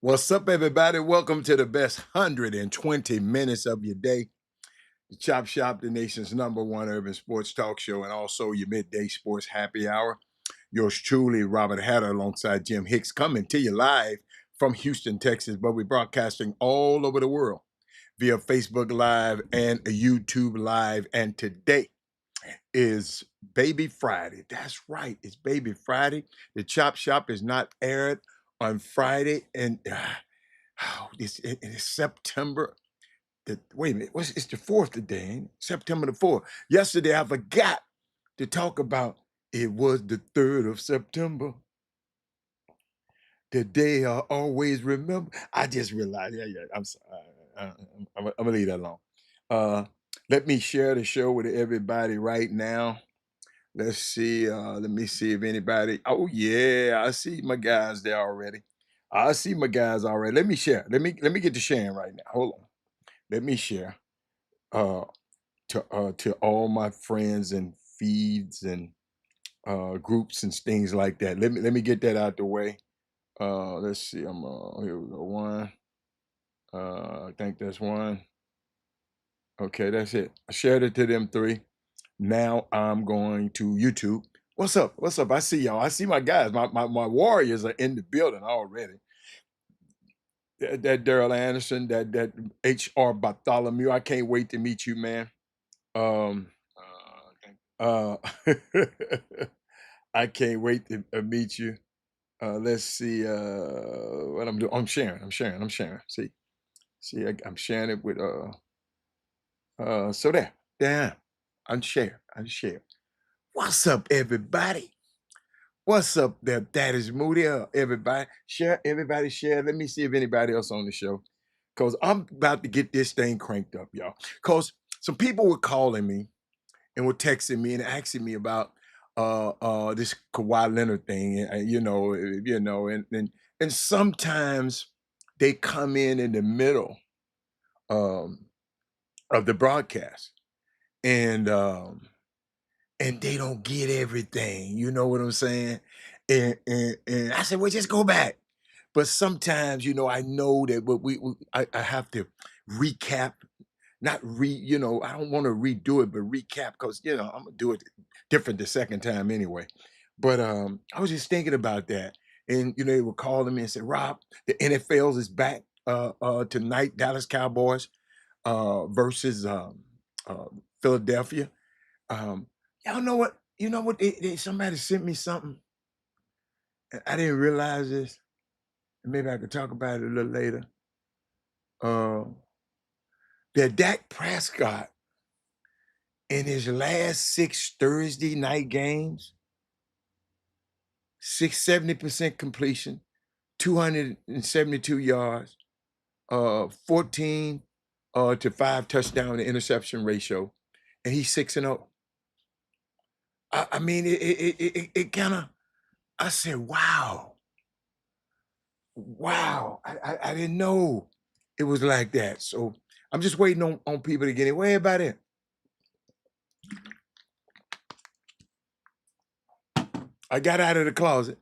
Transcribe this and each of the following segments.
What's up, everybody? Welcome to the best 120 minutes of your day. The Chop Shop, the nation's #1 urban sports talk show, and also your midday sports happy hour. Yours truly, Robert Hatter, alongside Jim Hicks, coming to you live from Houston, Texas. But we're broadcasting all over the world via Facebook Live and YouTube Live. And today is Baby Friday. That's right, it's Baby Friday. The Chop Shop is not aired on Friday, and oh, it's September. Wait a minute, it's the 4th today, ain't it? September the 4th. Yesterday, I forgot to talk about it was the 3rd of September, the day I always remember. I just realized, yeah, I'm sorry. I'm gonna leave that alone. Uh, Let me share the show with everybody right now. Let's see. Let me see if anybody. Oh yeah, I see my guys there already. I see my guys already. Let me share. Let me get to sharing right now. Hold on. Let me share uh to all my friends and feeds and groups and things like that. Let me get that out the way. Let's see. I'm here we go. One. I think that's one. Okay, that's it. I shared it to them three. Now I'm going to YouTube. What's up? What's up? I see y'all. I see my guys. My warriors are in the building already. That Daryl Anderson, that HR Bartholomew. I can't wait to meet you, man. Um, uh, I can't wait to meet you. Let's see what I'm doing. I'm sharing. I'm sharing. I'm sharing. See, I'm sharing it with so there. Damn. Unshare. Unshare. What's up, everybody? What's up there? That is Moody. Everybody, share. Everybody share. Let me see if anybody else on the show, cause I'm about to get this thing cranked up, y'all. Cause some people were calling me and were texting me and asking me about this Kawhi Leonard thing, and and sometimes they come in the middle um, of the broadcast, and they don't get everything. You know what I'm saying? And I said, well, just go back. But sometimes, I know that what I have to recap, not I don't want to redo it, but recap because I'm gonna do it different the second time anyway. But I was just thinking about that. And they were calling me and said, Rob, the NFL's is back tonight, Dallas Cowboys versus uh, Philadelphia. Um, y'all know what? You know what? Somebody sent me something. I didn't realize this. Maybe I could talk about it a little later. Uh, that Dak Prescott in his last 6 Thursday night games, 70% completion, 272 yards, 14 to 5 touchdown to interception ratio, and he's 6-0. I mean, it kind of. I said, wow. Wow, I didn't know it was like that. So I'm just waiting on people to get it. Where about it? I got out of the closet.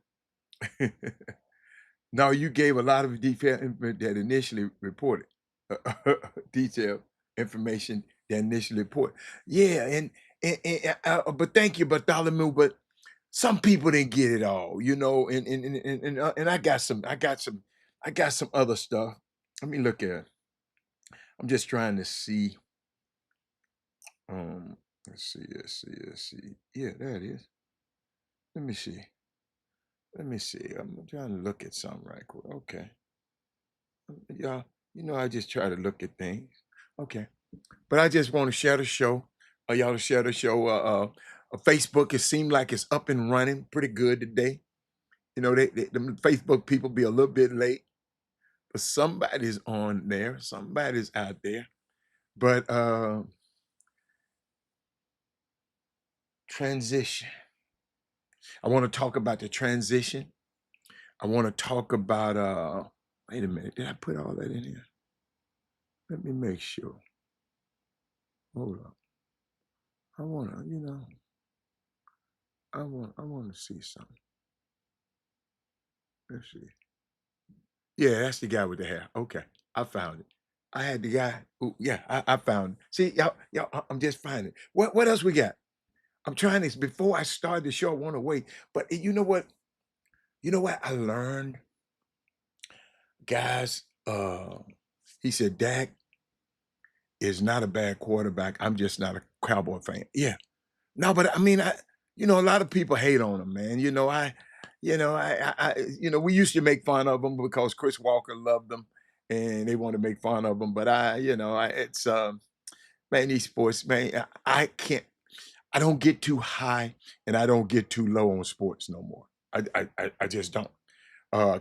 No, you gave a lot of detail that initially reported, detailed information that initially reported. Yeah, but thank you, Bartholomew. But some people didn't get it all, and I got some other stuff. Let me look at it. I'm just trying to see. Um, let's see. Yeah, there it is. Let me see. Let me see. I'm trying to look at something right quick. Okay. Y'all, I just try to look at things. Okay. But I just want to share the show. Y'all to share the show. Facebook, it seemed like it's up and running pretty good today. The Facebook people be a little bit late, but somebody's on there. Somebody's out there. But transition. I want to talk about the transition. I want to talk about wait a minute, did I put all that in here? Let me make sure. Hold up. I wanna, I wanna see something. Let's see. Yeah, that's the guy with the hair. Okay, I found it. I had the guy who, yeah, I found it. See, y'all, I'm just finding it. What else we got? I'm trying this before I start the show. I want to wait, but you know what? You know what I learned, guys. He said Dak is not a bad quarterback. I'm just not a Cowboy fan. Yeah, no, but I mean, a lot of people hate on him, man. We used to make fun of him because Chris Walker loved him, and they want to make fun of him. But it's man, these sports, man, I can't, I don't get too high and I don't get too low on sports no more. I just don't.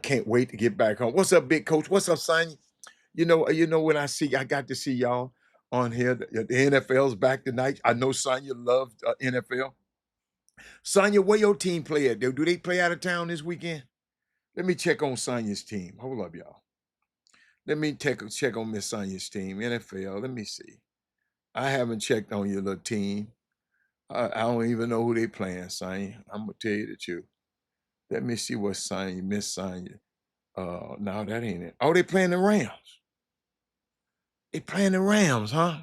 Can't wait to get back home. What's up, big coach? What's up, son? When I got to see y'all on here. The NFL's back tonight. I know Sonya loved NFL. Sonya, where your team play at? Do they play out of town this weekend? Let me check on Sonya's team. Hold up, y'all. Let me check on Miss Sonya's team. NFL. Let me see. I haven't checked on your little team. I don't even know who they playing, Sonya. I'm gonna tell you the truth. Let me see what Sonya, Miss Sonya. No, that ain't it. Oh, they playing the Rams. They playing the Rams, huh?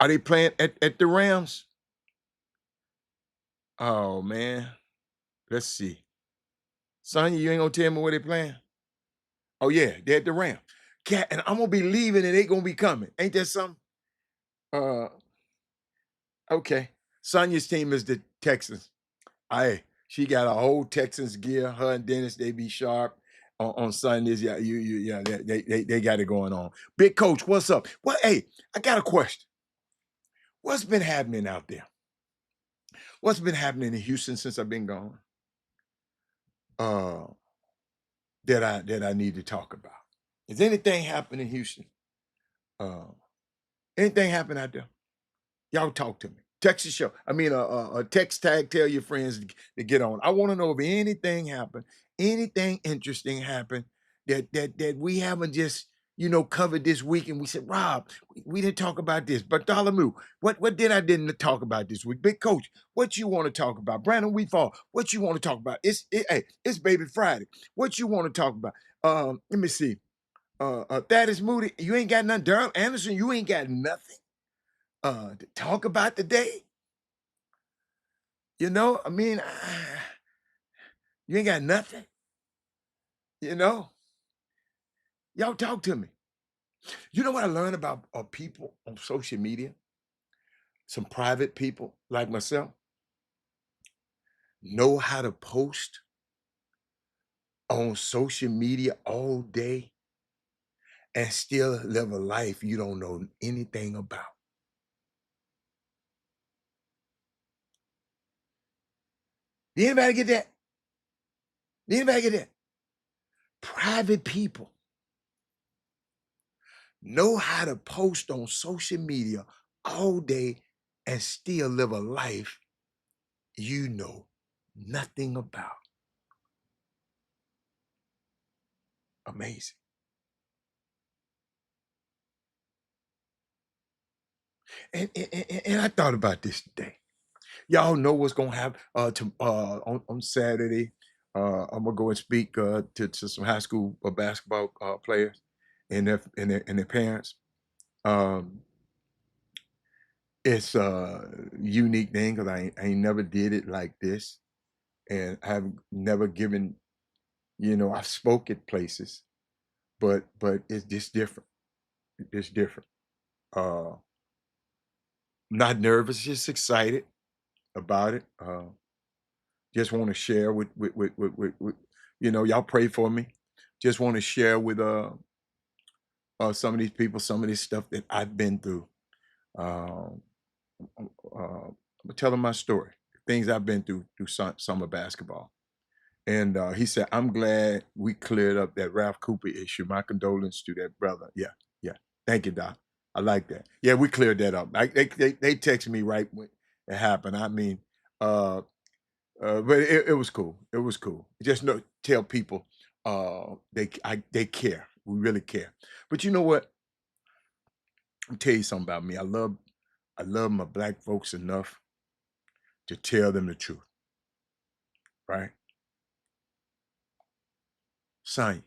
Are they playing at the Rams? Oh man. Let's see. Sonya, you ain't gonna tell me where they playing? Oh yeah, they're at the Rams. Cat, and I'm gonna be leaving and they gonna be coming. Ain't that something? Uh okay. Sonya's team is the Texans. She got a whole Texans gear. Her and Dennis, they be sharp on Sundays. Yeah, yeah, they got it going on. Big coach, what's up? Well, hey, I got a question. What's been happening out there? What's been happening in Houston since I've been gone? Uh, that I need to talk about. Is anything happening in Houston? Uh, anything happen out there? Y'all talk to me. Text the show. I mean, text tag. Tell your friends to get on. I want to know if anything happened, anything interesting happened that we haven't just covered this week. And we said, Rob, we didn't talk about this. Bartholomew, what did I didn't talk about this week? Big Coach, what you want to talk about? Brandon Weefall, what you want to talk about? Hey, it's Baby Friday. What you want to talk about? Let me see. Thaddeus Moody, you ain't got nothing. Durham Anderson, you ain't got nothing to talk about today. I mean, you ain't got nothing. You know, y'all talk to me. You know what I learned about people on social media? Some private people like myself know how to post on social media all day and still live a life you don't know anything about. Did anybody get that? Did anybody get that? Private people know how to post on social media all day and still live a life you know nothing about. Amazing. And I thought about this today. Y'all know what's gonna happen on Saturday. I'm gonna go and speak to some high school basketball players and their parents. Um, it's a unique thing because I ain't never did it like this, and I've never given. I've spoke at places, but it's just different. It's different. Uh, not nervous, just excited about it. Just want to share with y'all pray for me. Just want to share with some of these people some of this stuff that I've been through. Um, I'm telling my story, things I've been through summer basketball. And he said, "I'm glad we cleared up that Ralph Cooper issue. My condolences to that brother." Yeah, yeah. Thank you, Doc. I like that. Yeah, we cleared that up. They texted me right when it happened. I mean, uh, but it was cool. It was cool. Just tell people they care. We really care. But you know what? I'll tell you something about me. I love my black folks enough to tell them the truth, right? Son,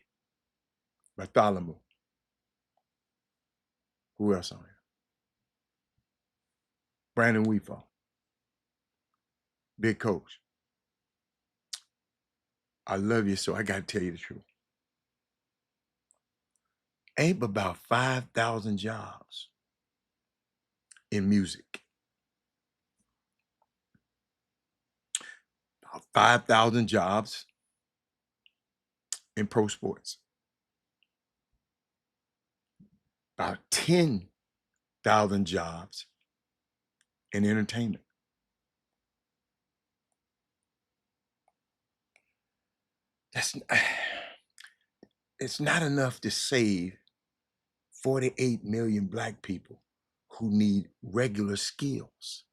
Bartholomew. Who else on here? Brandon Weefall. Big Coach. I love you, so I got to tell you the truth. Ain't but about 5,000 jobs in music. About 5,000 jobs in pro sports. About 10,000 jobs in entertainment. That's it's not enough to save 48 million black people who need regular skills.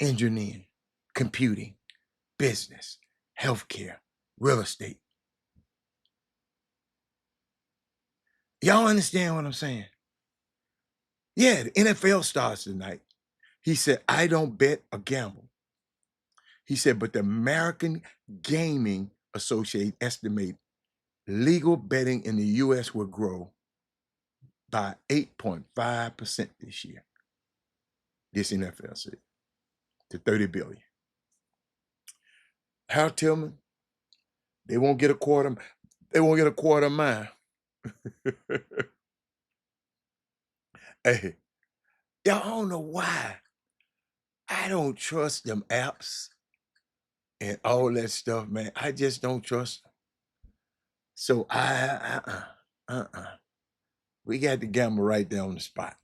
Engineering, computing, business, healthcare, real estate. Y'all understand what I'm saying? Yeah, the NFL starts tonight. He said, I don't bet or gamble. He said, but the American Gaming Association estimate legal betting in the U.S. will grow by 8.5% this year. This NFL said to 30 billion. Harold Tillman, they won't get a quarter. They won't get a quarter of mine. Hey, y'all, I don't know why. I don't trust them apps and all that stuff, man. I just don't trust them. So we got to gamble right there on the spot.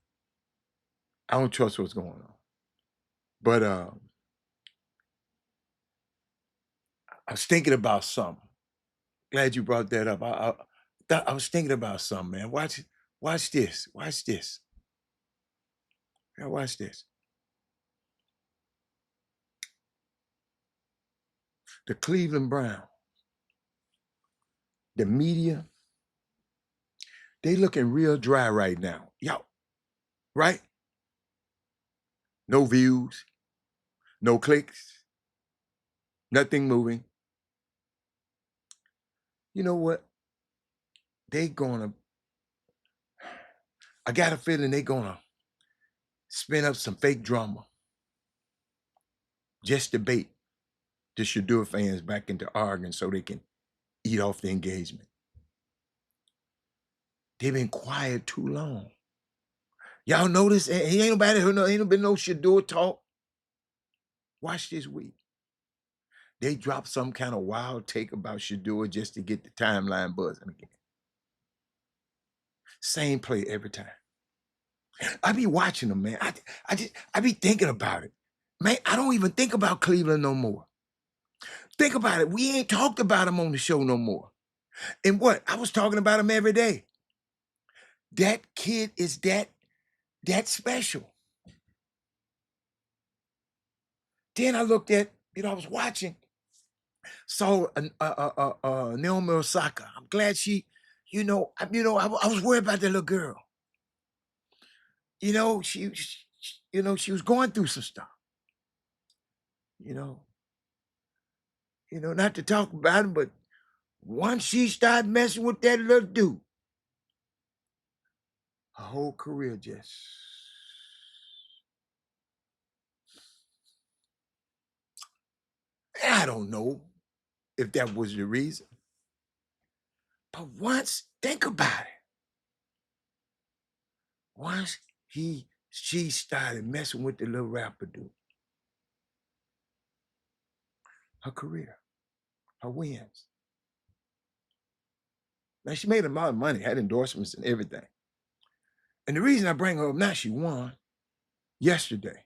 I don't trust what's going on. But I was thinking about something. Glad you brought that up. I was thinking about something, man. Watch this. Watch this. Yeah, watch this. The Cleveland Browns, the media, they looking real dry right now. Y'all, right? No views, no clicks, nothing moving. You know what? I got a feeling they gonna spin up some fake drama just to bait the Shadur fans back into arguing so they can eat off the engagement. They've been quiet too long. Y'all notice? He ain't nobody who know, ain't been no Shadur talk. Watch this week. They dropped some kind of wild take about Shadur just to get the timeline buzzing again. Same play every time. I be watching them, man. I be thinking about it. Man, I don't even think about Cleveland no more. Think about it. We ain't talked about him on the show no more. And what? I was talking about him every day. That kid is that special. Then I looked at, I was watching, saw Naomi Osaka. I'm glad she, I was worried about that little girl. She was going through some stuff. Not to talk about him, but once she started messing with that little dude, her whole career just. I don't know if that was the reason. But think about it. Once she started messing with the little rapper dude, her career, her wins. Now she made a lot of money, had endorsements and everything. And the reason I bring her up now, she won yesterday.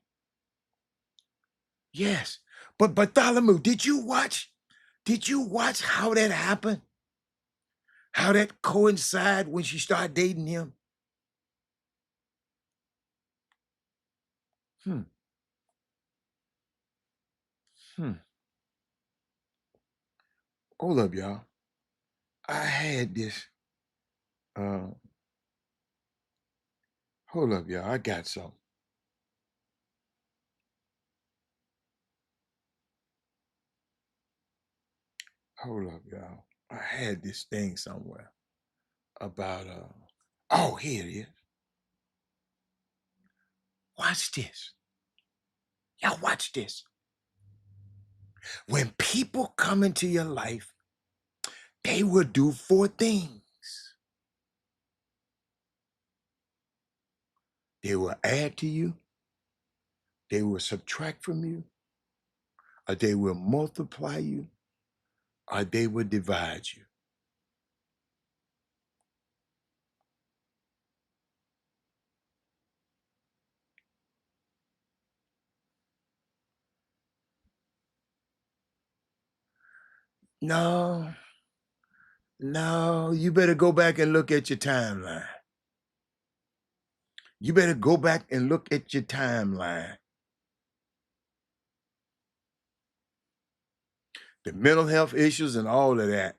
Yes. But Bartholomew, did you watch how that happened? How that coincided when she started dating him? Hmm. Hold up, y'all. I had this. Hold up, y'all. I got something. Hold up, y'all. I had this thing somewhere about oh, here it is. Watch this. Y'all watch this. When people come into your life, they will do four things. They will add to you, they will subtract from you, or they will multiply you, or they will divide you. No, no, you better go back and look at your timeline. You better go back and look at your timeline. The mental health issues and all of that.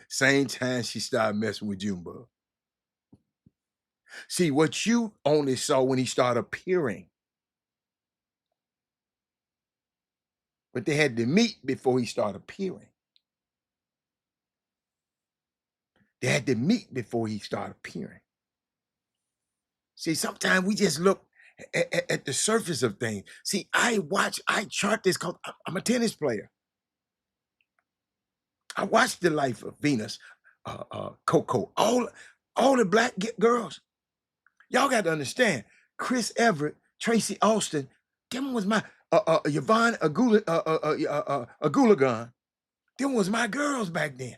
Same time she started messing with Junebug. See, what you only saw when he started appearing, but they had to meet before he started appearing. They had to meet before he started appearing. See, sometimes we just look at the surface of things. See, I chart this because I'm a tennis player. I watched the life of Venus, Coco, all the black girls. Y'all got to understand, Chris Everett, Tracy Austin, them was my Yvonne Agulagan. Them was my girls back then.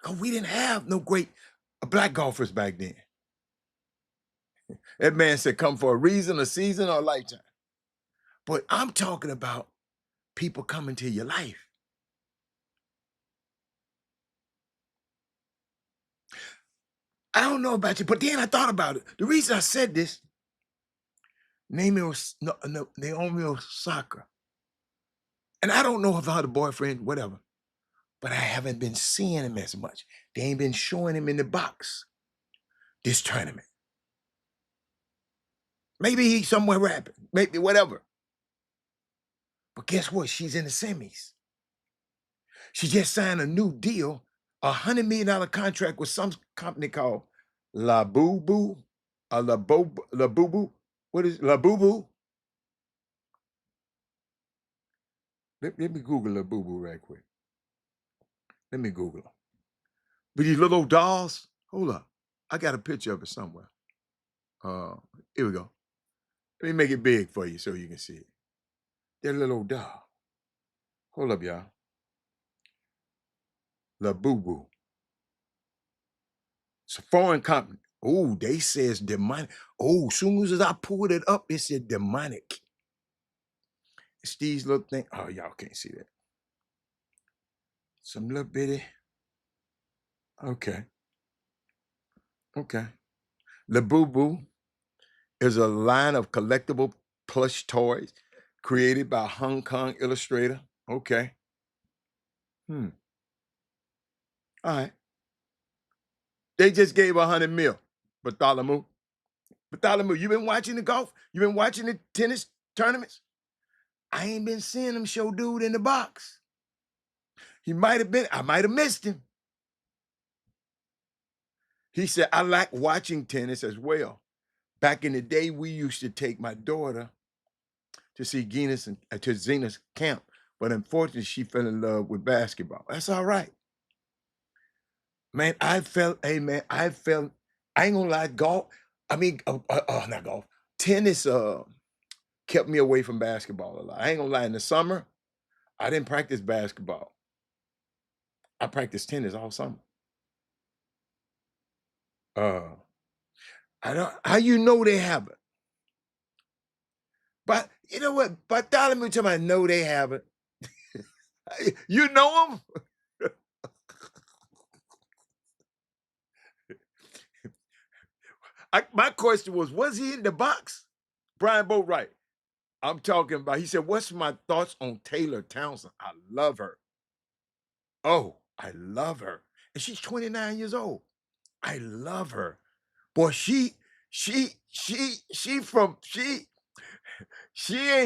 Because we didn't have no great black golfers back then. That man said, come for a reason, a season, or a lifetime. But I'm talking about people coming to your life. I don't know about you, but then I thought about it. The reason I said this, Naomi Osaka. And I don't know if I had a boyfriend, whatever, but I haven't been seeing him as much. They ain't been showing him in the box this tournament. Maybe he's somewhere rapping, maybe whatever. But guess what? She's in the semis. She just signed a new deal, $100 million contract with some company called La Boo Boo, La Boo Boo. What is La Boo Boo? Let me Google La Boo Boo right quick. Let me Google them. With these little dolls. Hold up. I got a picture of it somewhere. Here we go. Let me make it big for you so you can see it. They're a little doll. Hold up, y'all. La Boo Boo. It's a foreign company. Oh, they says demonic. Oh, soon as I pulled it up, it said demonic. It's these little things. Oh, y'all can't see that. Some little bitty. Okay. Okay. La Boo Boo is a line of collectible plush toys created by Hong Kong illustrator. Okay. All right. They just gave 100 mil. Bartholomew. Bartholomew, you been watching the golf? You been watching the tennis tournaments? I ain't been seeing him show dude in the box. He might have been, I might have missed him. He said, I like watching tennis as well. Back in the day, we used to take my daughter to see to Zena's camp, but unfortunately, she fell in love with basketball. That's all right. Man, hey man, I ain't gonna lie, golf, I mean, not golf, tennis kept me away from basketball a lot. I ain't gonna lie, in the summer, I didn't practice basketball. I practiced tennis all summer. Uh, I don't, how you know they have it? But you know what? Bartholomew tell me I know they have it. You know them? My question was he in the box? Brian Boatwright. I'm talking about, he said, what's my thoughts on Taylor Townsend? I love her. Oh, I love her. And she's 29 years old. I love her. Boy, she ain't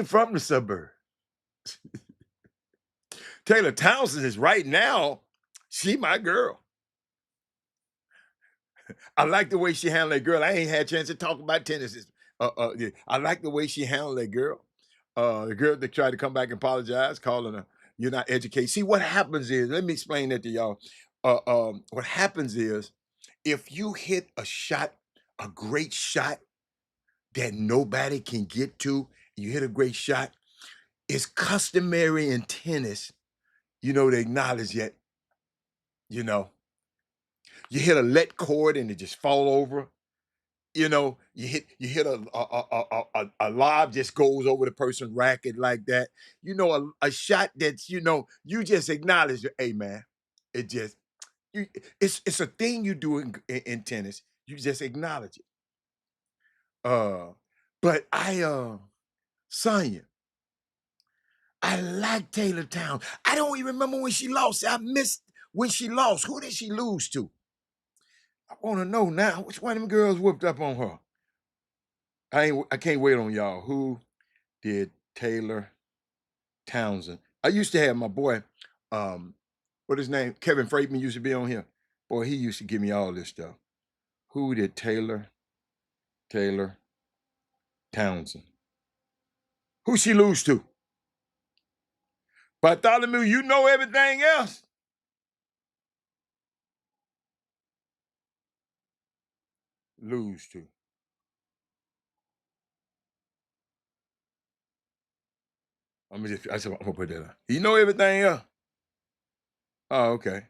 from the suburbs. Taylor Townsend is right now, she my girl. I like the way she handled that girl. I ain't had a chance to talk about tennis. Yeah. I like the way she handled that girl. The girl that tried to come back and apologize, calling her, you're not educated. See, what happens is, let me explain that to y'all. What happens is, if you hit a shot, a great shot that nobody can get to, you hit a great shot, it's customary in tennis, to acknowledge that, you know, you hit a let cord and it just fall over. You hit a lob just goes over the person's racket like that. A shot that's you just acknowledge, hey man, it just you, it's a thing you do in tennis. You just acknowledge it. Uh, but Sonya, I like Taylor Town. I don't even remember when she lost. I missed when she lost. Who did she lose to? I want to know now. Which one of them girls whooped up on her? I can't wait on y'all. Who did Taylor Townsend? I used to have my boy, what his name? Kevin Freitman used to be on here. Boy, he used to give me all this stuff. Who did Taylor Townsend? Who she lose to? Bartholomew, you know everything else. Lose to. I'm gonna put that on. You know everything else. Oh, okay.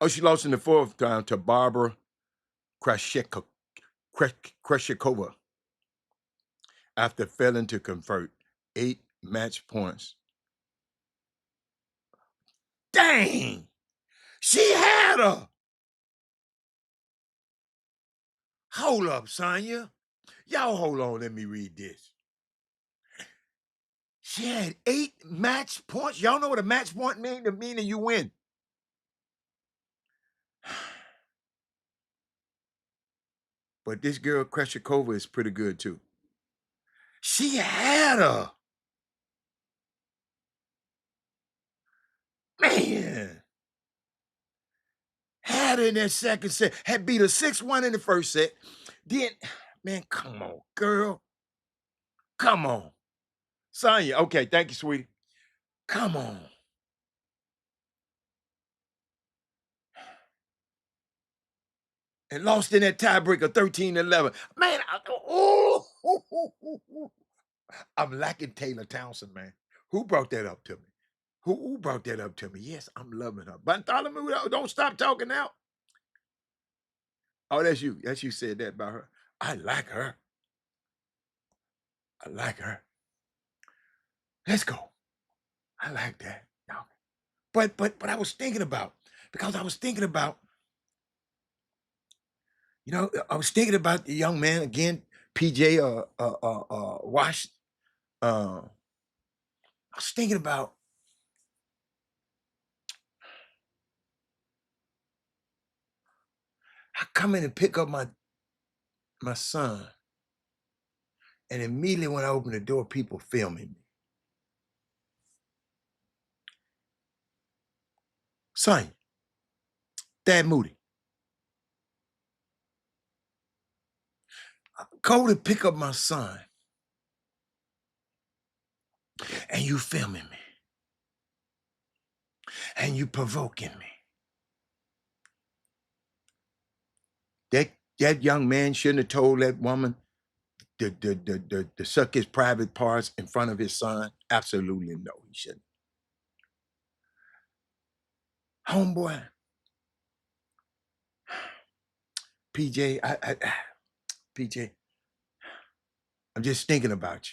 Oh, she lost in the fourth time to Barbara Krashikova after failing to convert 8 match points. Dang! She had her. Hold up, Sonya. Y'all hold on, let me read this. She had 8 match points. Y'all know what a match point mean? The meaning you win. But this girl, Kreshikova, is pretty good too. She had her. Man. Had her in that second set. Had beat her 6-1 in the first set. Then, man, come on, girl. Come on. Sonya, okay, thank you, sweetie. Come on. And lost in that tiebreaker 13-11. Man, I'm lacking Taylor Townsend, man. Who brought that up to me? Who brought that up to me? Yes, I'm loving her. Bartholomew, don't stop talking now. Oh, that's you. That's you said that about her. I like her. I like her. Let's go. I like that. No. But I was thinking about, because I was thinking about, I was thinking about the young man again, PJ Wash. I was thinking about I come in and pick up my son, and immediately when I open the door, people filming me. Son, Dad Moody, go to pick up my son, and you filming me, and you provoking me. That young man shouldn't have told that woman to suck his private parts in front of his son. Absolutely no, he shouldn't. Homeboy, PJ, PJ, I'm just thinking about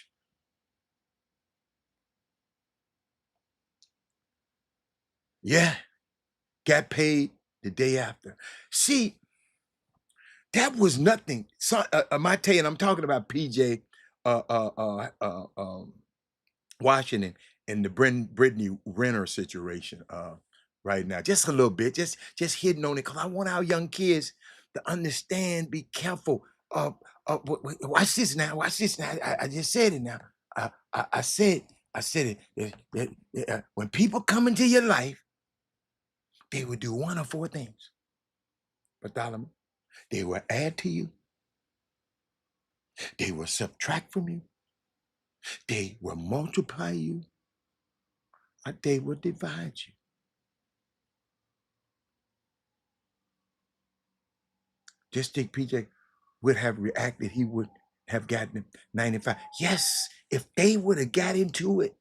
you. Yeah, got paid the day after. See, that was nothing. So, and I'm talking about PJ Washington and the Brittany Renner situation right now. Just a little bit, just hitting on it, because I want our young kids to understand, be careful. Watch this now. Watch this now. I just said it now. I said I said when people come into your life, they will do one of four things. Bartholomew, they will add to you, they will subtract from you, they will multiply you, or they will divide you. Just think PJ would have reacted, he would have gotten 95. Yes, if they would have got into it,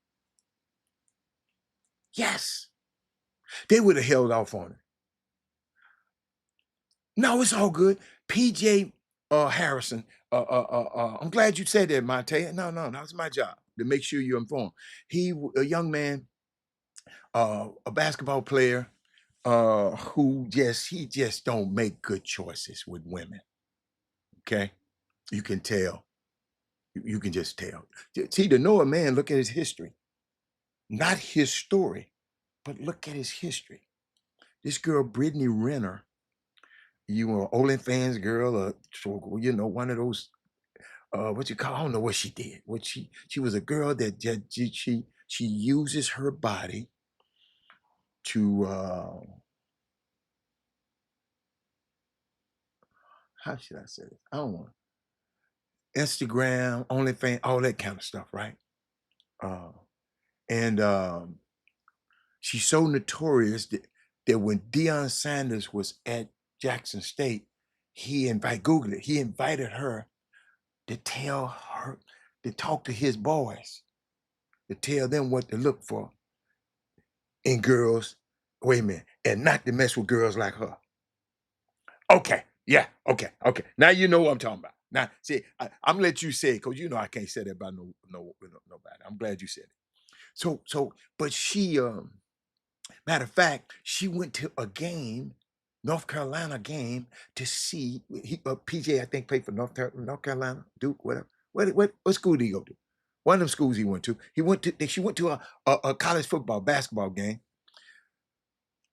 yes, they would have held off on it. No, it's all good. PJ Harrison, I'm glad you said that, Monte. No, that was my job to make sure you're informed. A young man, a basketball player, he just don't make good choices with women. Okay, you can tell. You can just tell. See, to know a man, look at his history, not his story, but look at his history. This girl, Brittany Renner, you were OnlyFans girl, one of those what you call, I don't know what she did. She was a girl that she uses her body to how should I say this? I don't want Instagram, OnlyFans, all that kind of stuff, right? Uh and she's so notorious that when Deion Sanders was at Jackson State, Google it, he invited her to tell her to talk to his boys, to tell them what to look for in girls, wait a minute, and not to mess with girls like her. Okay, yeah, okay. Now you know what I'm talking about. Now, see, I'm gonna let you say it because you know I can't say that about nobody. I'm glad you said it. But she, matter of fact, she went to a game, North Carolina game, to see PJ. I think played for North Carolina, Duke, whatever. What school did he go to? One of them schools he went to. She went to a college basketball game.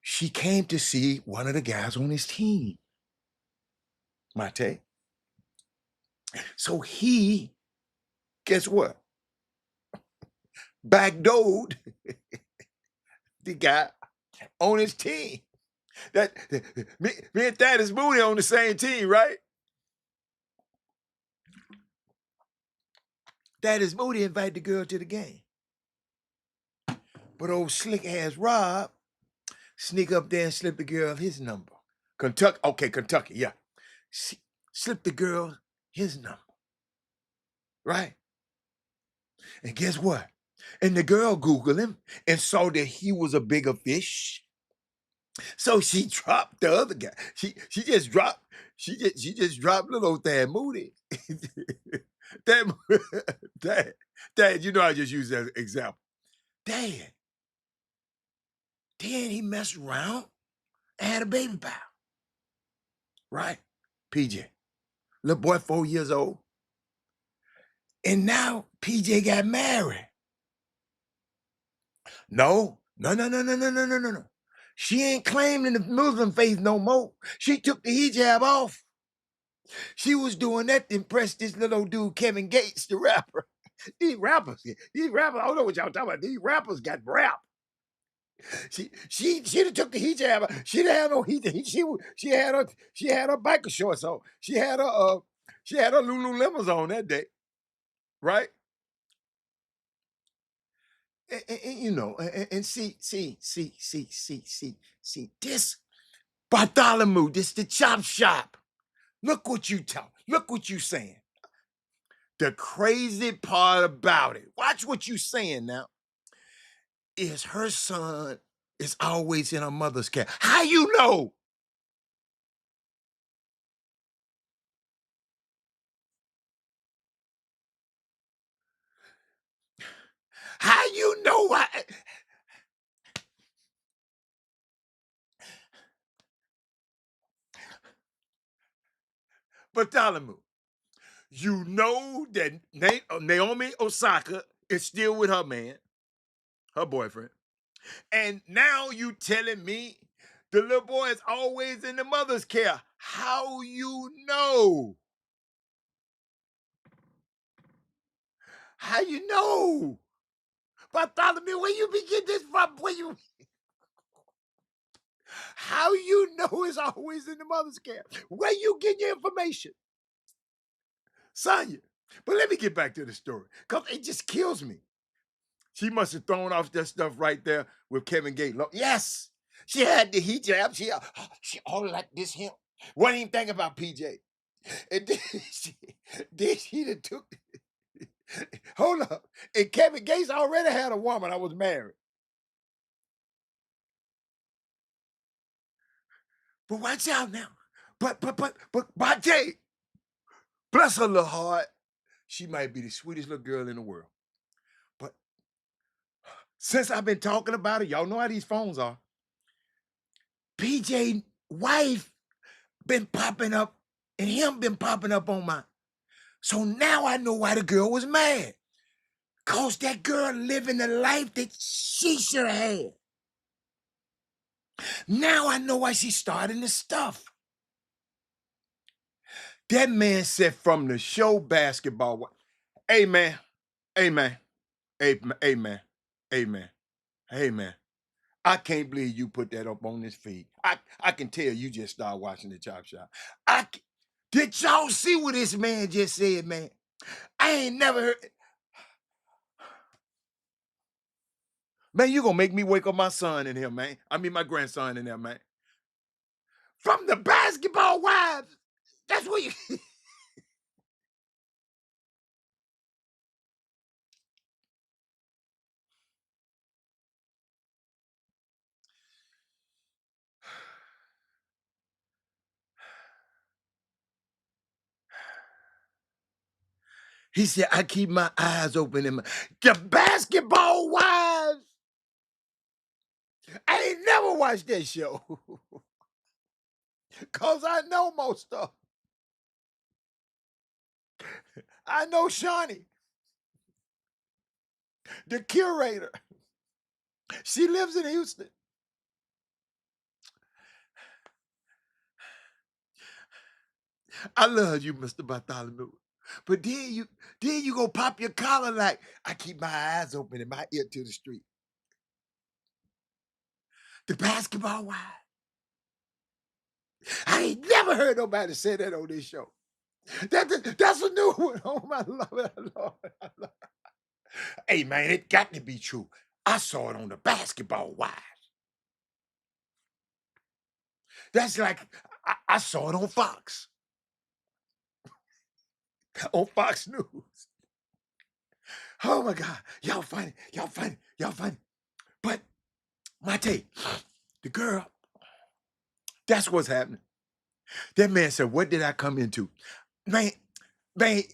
She came to see one of the guys on his team, Mate. So he, guess what? Backdoored the guy on his team. That me and Thaddeus Mooney on the same team, right? Thaddeus Mooney invited the girl to the game. But old slick ass Rob sneak up there and slip the girl his number. Kentucky, yeah. Slip the girl his number, right? And guess what? And the girl Googled him and saw that he was a bigger fish. So she dropped the other guy. She just dropped little old Thad Moody. Dad, Dad, you know I just use that as an example. Dad. Then he messed around and had a baby bow. Right? PJ. Little boy 4 years old. And now PJ got married. No. She ain't claiming the Muslim faith no more. She took the hijab off. She was doing that to impress this little dude, Kevin Gates, the rapper. These rappers, I don't know what y'all talking about. These rappers got rap. She done took the hijab. She didn't have no hijab. She had her biker shorts on. She had her Lululemons on that day, right? And you know, and see this Bartholomew, this the Chop Shop. Look what you tell. Look what you saying. The crazy part about it, watch what you saying now, is her son is always in her mother's care. How you know? How you know? Bartholomew, you know that Naomi Osaka is still with her man, her boyfriend. And now you telling me the little boy is always in the mother's care. How you know? How you know? Bartholomew, where you be getting this from? How you know it's always in the mother's care? Where you getting your information? Sonya. But let me get back to the story, because it just kills me. She must have thrown off that stuff right there with Kevin Gates. Yes, she had the heat jab. She all like this him. Wasn't even thinking about PJ. And then she done took. Hold up. And Kevin Gates already had a woman. I was married. But watch out now. But Jay, bless her little heart. She might be the sweetest little girl in the world. But since I've been talking about it, y'all know how these phones are. PJ wife been popping up and him been popping up on my. So now I know why the girl was mad. Cause that girl living the life that she should have had. Now I know why she's starting this stuff. That man said from the show basketball. Amen. Amen. Amen. Amen. Amen. Amen. I can't believe you put that up on this feed. I can tell you just started watching the Chop Shop. Did y'all see what this man just said, man? I ain't never heard. Man, you gonna make me wake up my son in here, man. I mean my grandson in there, man. From the basketball wives. That's what you. He said, I keep my eyes open. The basketball wives. I ain't never watched that show. Because I know most stuff. I know Shawnee, the curator. She lives in Houston. I love you, Mr. Bartholomew. But then you go pop your collar like, I keep my eyes open and my ear to the street. The basketball wives. I ain't never heard nobody say that on this show. That's a new one. Oh my Lord, Lord. Hey man, it got to be true. I saw it on the basketball wives. That's like I saw it on Fox. On Fox News. Oh my God. Y'all funny. Y'all funny. Y'all funny. But Mate, the girl, that's what's happening. That man said, what did I come into? Man, man,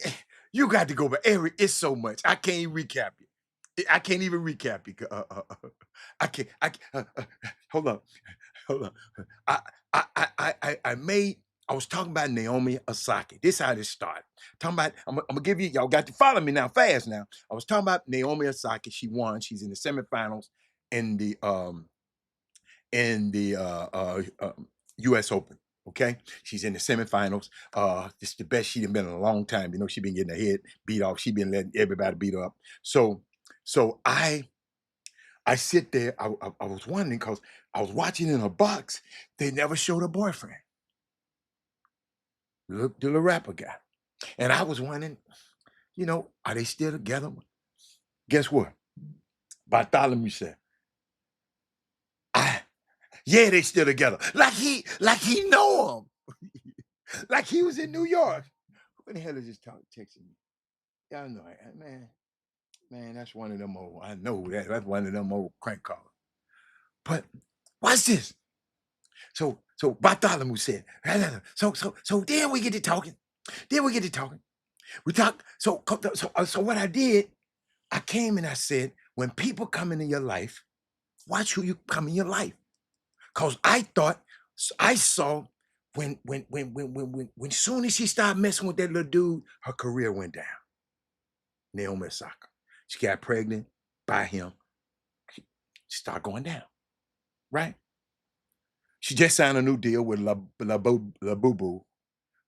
you got to go back. Eric, it's so much. I can't even recap it. I can't even recap it. I can't. Hold on. Hold on. I, I was talking about Naomi Osaka. This is how this started. Talking about, I'm gonna give you, y'all got to follow me now, fast now. I was talking about Naomi Osaka. She won. She's in the semifinals in the US Open. Okay, she's in the semifinals. This is the best she's been in a long time. You know, she's been getting her head beat off. She's been letting everybody beat her up. So I sit there. I was wondering because I was watching in her box. They never showed her boyfriend, the little rapper guy, and I was wondering, are they still together? Guess what? Bartholomew said, "I yeah, they still together. Like he know him, like he was in New York. Who the hell is this texting me? Y'all know, man, that's one of them old. I know that. That's one of them old crank callers. But what's this? So Bartholomew said, so then we get to talking. Then we get to talking. We talk. So what I did, I came and I said, when people come into your life, watch who you come in your life. Cause I saw when soon as she started messing with that little dude, her career went down. Naomi Osaka. She got pregnant by him. She started going down. Right? She just signed a new deal with La Boo Boo.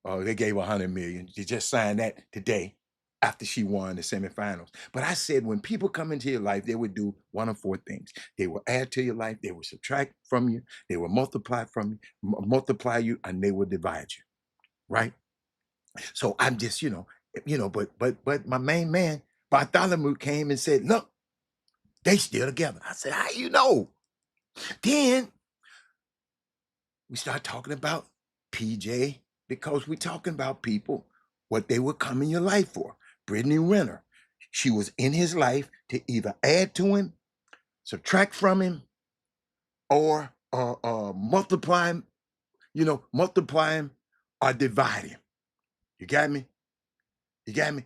They gave her $100 million. She just signed that today. after she won the semifinals. But I said when people come into your life, they would do one of four things. They will add to your life, they will subtract from you, they will multiply from you, multiply you, and they will divide you. Right? So I'm just, but my main man, Bartholomew, came and said, look, they still together. I said, how you know? Then we start talking about PJ because we're talking about people, what they would come in your life for. Brittany Renner, she was in his life to either add to him, subtract from him, or multiply him, multiply him or divide him. You got me? You got me?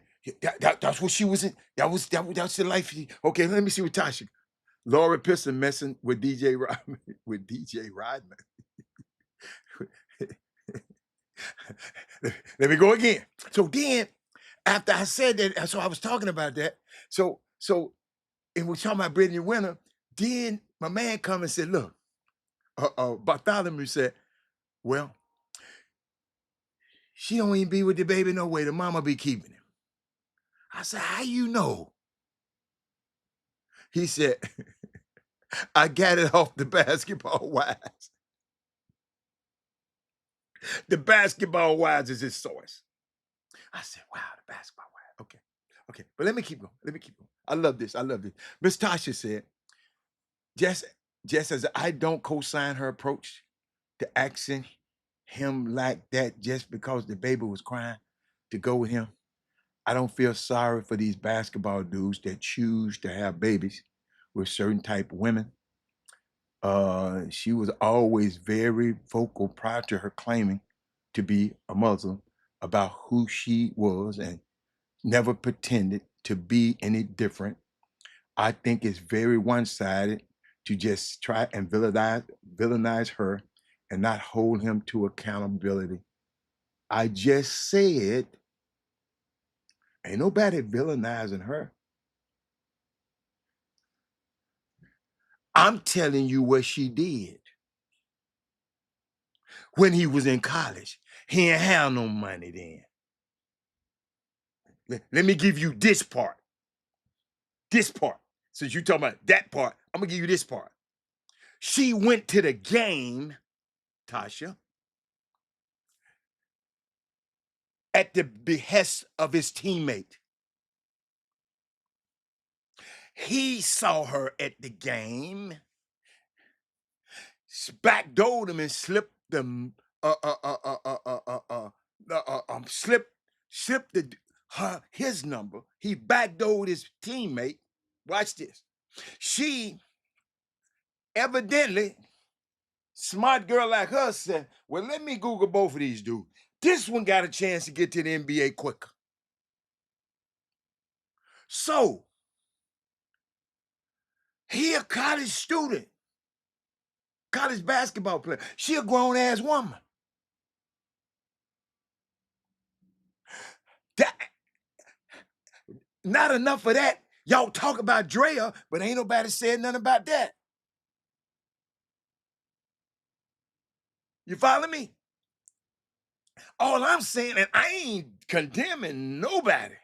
That's what she was in. That's the life. Okay, let me see what Tasha. Laura Pisson messing with DJ Rodman. With DJ Rodman. Let me go again. So then, after I said that, so I was talking about that. And we're talking about Brittany Winter. Then my man come and said, look, Bartholomew said, well, she don't even be with the baby no way. The mama be keeping him. I said, how you know? He said, I got it off the Basketball Wives. The Basketball Wives is his source. I said, wow, the Basketball Wives. Okay. Okay. But let me keep going. I love this. Miss Tasha said, just as I don't co-sign her approach to asking him like that just because the baby was crying to go with him, I don't feel sorry for these basketball dudes that choose to have babies with certain type of women. She was always very vocal prior to her claiming to be a Muslim about who she was and never pretended to be any different. I think it's very one-sided to just try and villainize her and not hold him to accountability. I just said, ain't nobody villainizing her. I'm telling you what she did when he was in college. He ain't have no money then. Let me give you this part. This part. Since you talking about that part, I'm gonna give you this part. She went to the game, Tasha, at the behest of his teammate. He saw her at the game, backdoored him and slipped them, slipped his number. He backdoored his teammate. Watch this. She evidently, smart girl like her, said, well, let me Google both of these dudes. This one got a chance to get to the NBA quicker. So, he a college student, college basketball player. She a grown-ass woman. That, not enough of that. Y'all talk about Drea, but ain't nobody said nothing about that. You follow me? All I'm saying, and I ain't condemning nobody.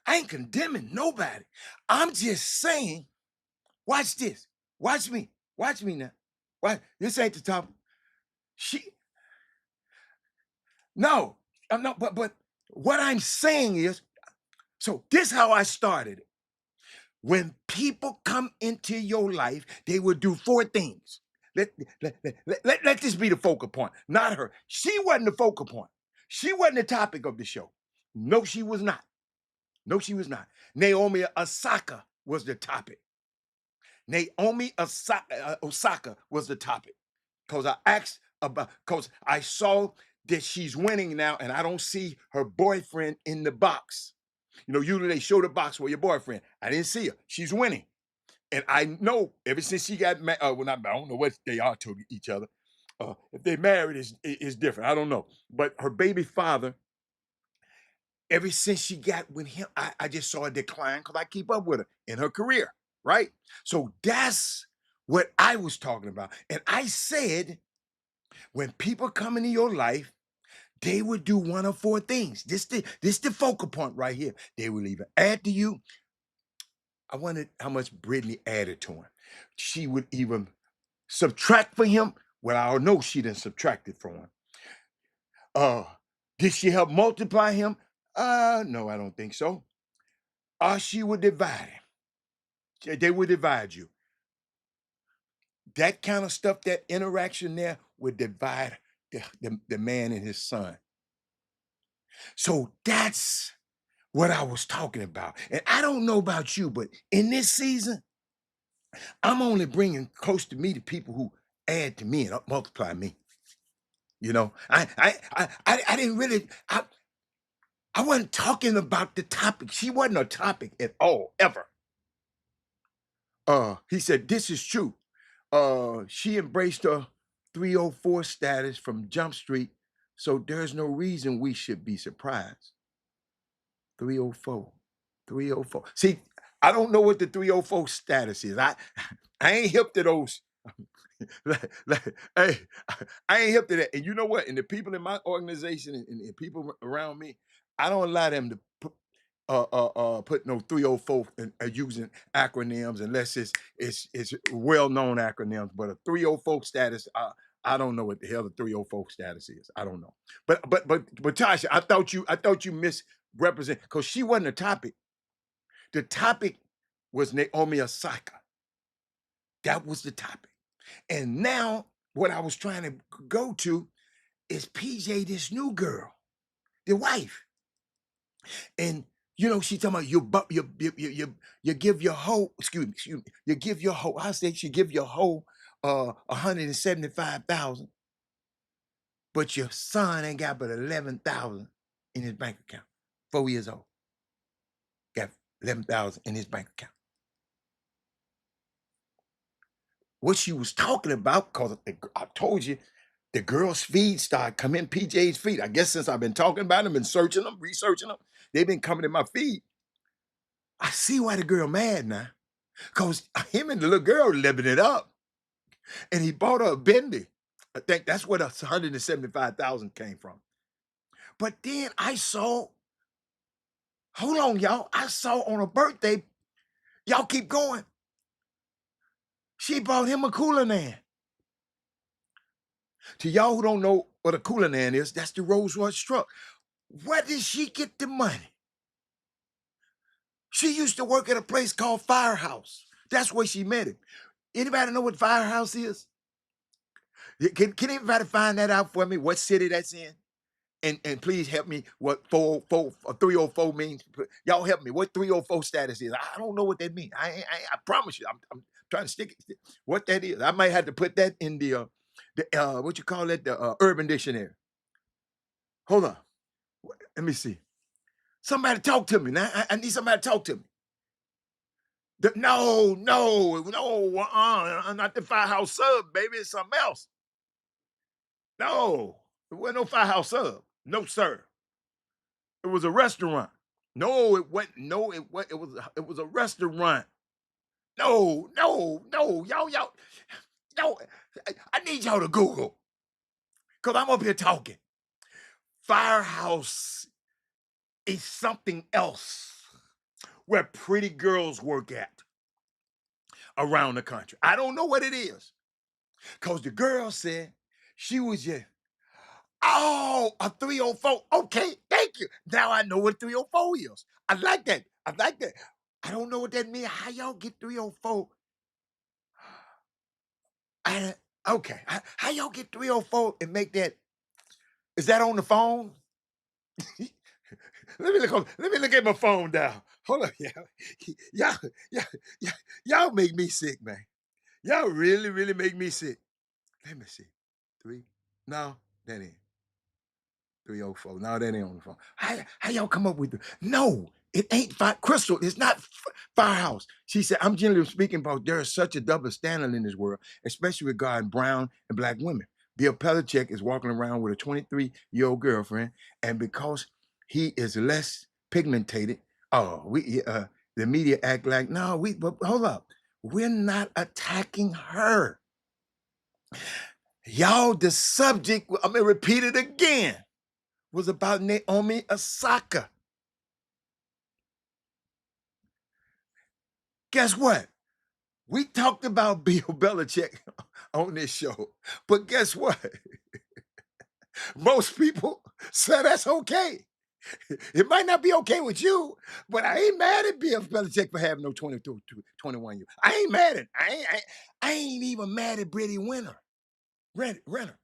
I ain't condemning nobody. I'm just saying, watch this. Watch me. Watch me now. Watch. This ain't the top. No, I'm not, but what I'm saying is, so this how I started it. When people come into your life, they will do four things. Let this be the focal point, not her. She wasn't the focal point. She wasn't the topic of the show. No, she was not. No, she was not. Naomi Osaka was the topic. Naomi Osaka was the topic. Because I asked about, because I saw that she's winning now, and I don't see her boyfriend in the box. You know, usually they show the box with your boyfriend. I didn't see her. She's winning. And I know ever since she got married, well, not, I don't know what they are to each other. If they married, is different. I don't know. But her baby father, ever since she got with him, I just saw a decline because I keep up with her in her career, right? So that's what I was talking about. And I said, when people come into your life, They would do one of four things. This the focal point right here. They will either add to you. I wondered how much Brittany added to him. She would even subtract for him. Well, I know she didn't subtract it from him. Uh, did she help multiply him? No, I don't think so. Or she would divide him. They would divide you. That kind of stuff, that interaction there would divide the man and his son. So that's what I was talking about. And I don't know about you, but in this season, I'm only bringing close to me the people who add to me and multiply me. You know, I didn't really, I wasn't talking about the topic. She wasn't a topic at all, ever. He said, this is true. She embraced her 304 status from Jump Street, so there's no reason we should be surprised. 304. 304. See, I don't know what the 304 status is. I ain't hip to those. Hey, I ain't hip to that. And you know what? And the people in my organization and people around me, I don't allow them to put no 304 and using acronyms unless it's well-known acronyms. But a 304 status, I don't know what the hell the 304 status is. I don't know. But Tasha, I thought you misrepresent because she wasn't a topic. The topic was Naomi Osaka. That was the topic. And now what I was trying to go to is PJ, this new girl, the wife. And she's talking about you give your whole, excuse me, you give your whole, I say she give your whole 175,000, but your son ain't got but 11,000 in his bank account. 4 years old. Got 11,000 in his bank account. What she was talking about, because I told you, the girl's feed started coming, PJ's feed. I guess since I've been talking about them and searching them, researching them, they've been coming in my feed. I see why the girl mad now. Because him and the little girl living it up. And he bought her a Bentley. I think that's where the 175,000 came from. But then I saw, hold on, y'all. I saw on her birthday, y'all keep going. She bought him a Cooler Nan. To y'all who don't know what a Cooler Nan is, that's the Rolls Royce truck. Where did she get the money? She used to work at a place called Firehouse. That's where she met him. Anybody know what Firehouse is? Can anybody find that out for me? What city that's in? And please help me what 304 means. Y'all help me. What 304 status is? I don't know what that means. I promise you. I'm trying to stick it. What that is. I might have to put that in the what you call it, the Urban Dictionary. Hold on. Let me see. Somebody talk to me. Now I need somebody to talk to me. No, not the Firehouse Sub, baby. It's something else. No, it wasn't no Firehouse Sub. No, sir. It was a restaurant. No, it wasn't. No, it was a restaurant. No, y'all. No, I need y'all to Google. Because I'm up here talking. Firehouse is something else where pretty girls work at around the country. I don't know what it is. Because the girl said she was just, oh, a 304. Okay, thank you. Now I know what 304 is. I like that. I don't know what that means. How y'all get 304? Okay. How y'all get 304 and make that? Is that on the phone? Let me look at my phone now. Hold on, y'all, y'all make me sick, man. Y'all really, really make me sick. Let me see. Three. No, that ain't. 304. No, that ain't on the phone. How y'all come up with the no? It ain't Crystal. It's not Firehouse. She said, I'm generally speaking about there is such a double standard in this world, especially regarding brown and black women. Bill Belichick is walking around with a 23-year-old girlfriend, and because he is less pigmented, the media act like, no, but hold up. We're not attacking her. Y'all, the subject, I'm gonna repeat it again. was about Naomi Osaka. Guess what? We talked about Bill Belichick on this show, but guess what? Most people say that's okay. It might not be okay with you, but I ain't mad at Bill Belichick for having no 21 years. I ain't mad at. I ain't even mad at Brittany Renner.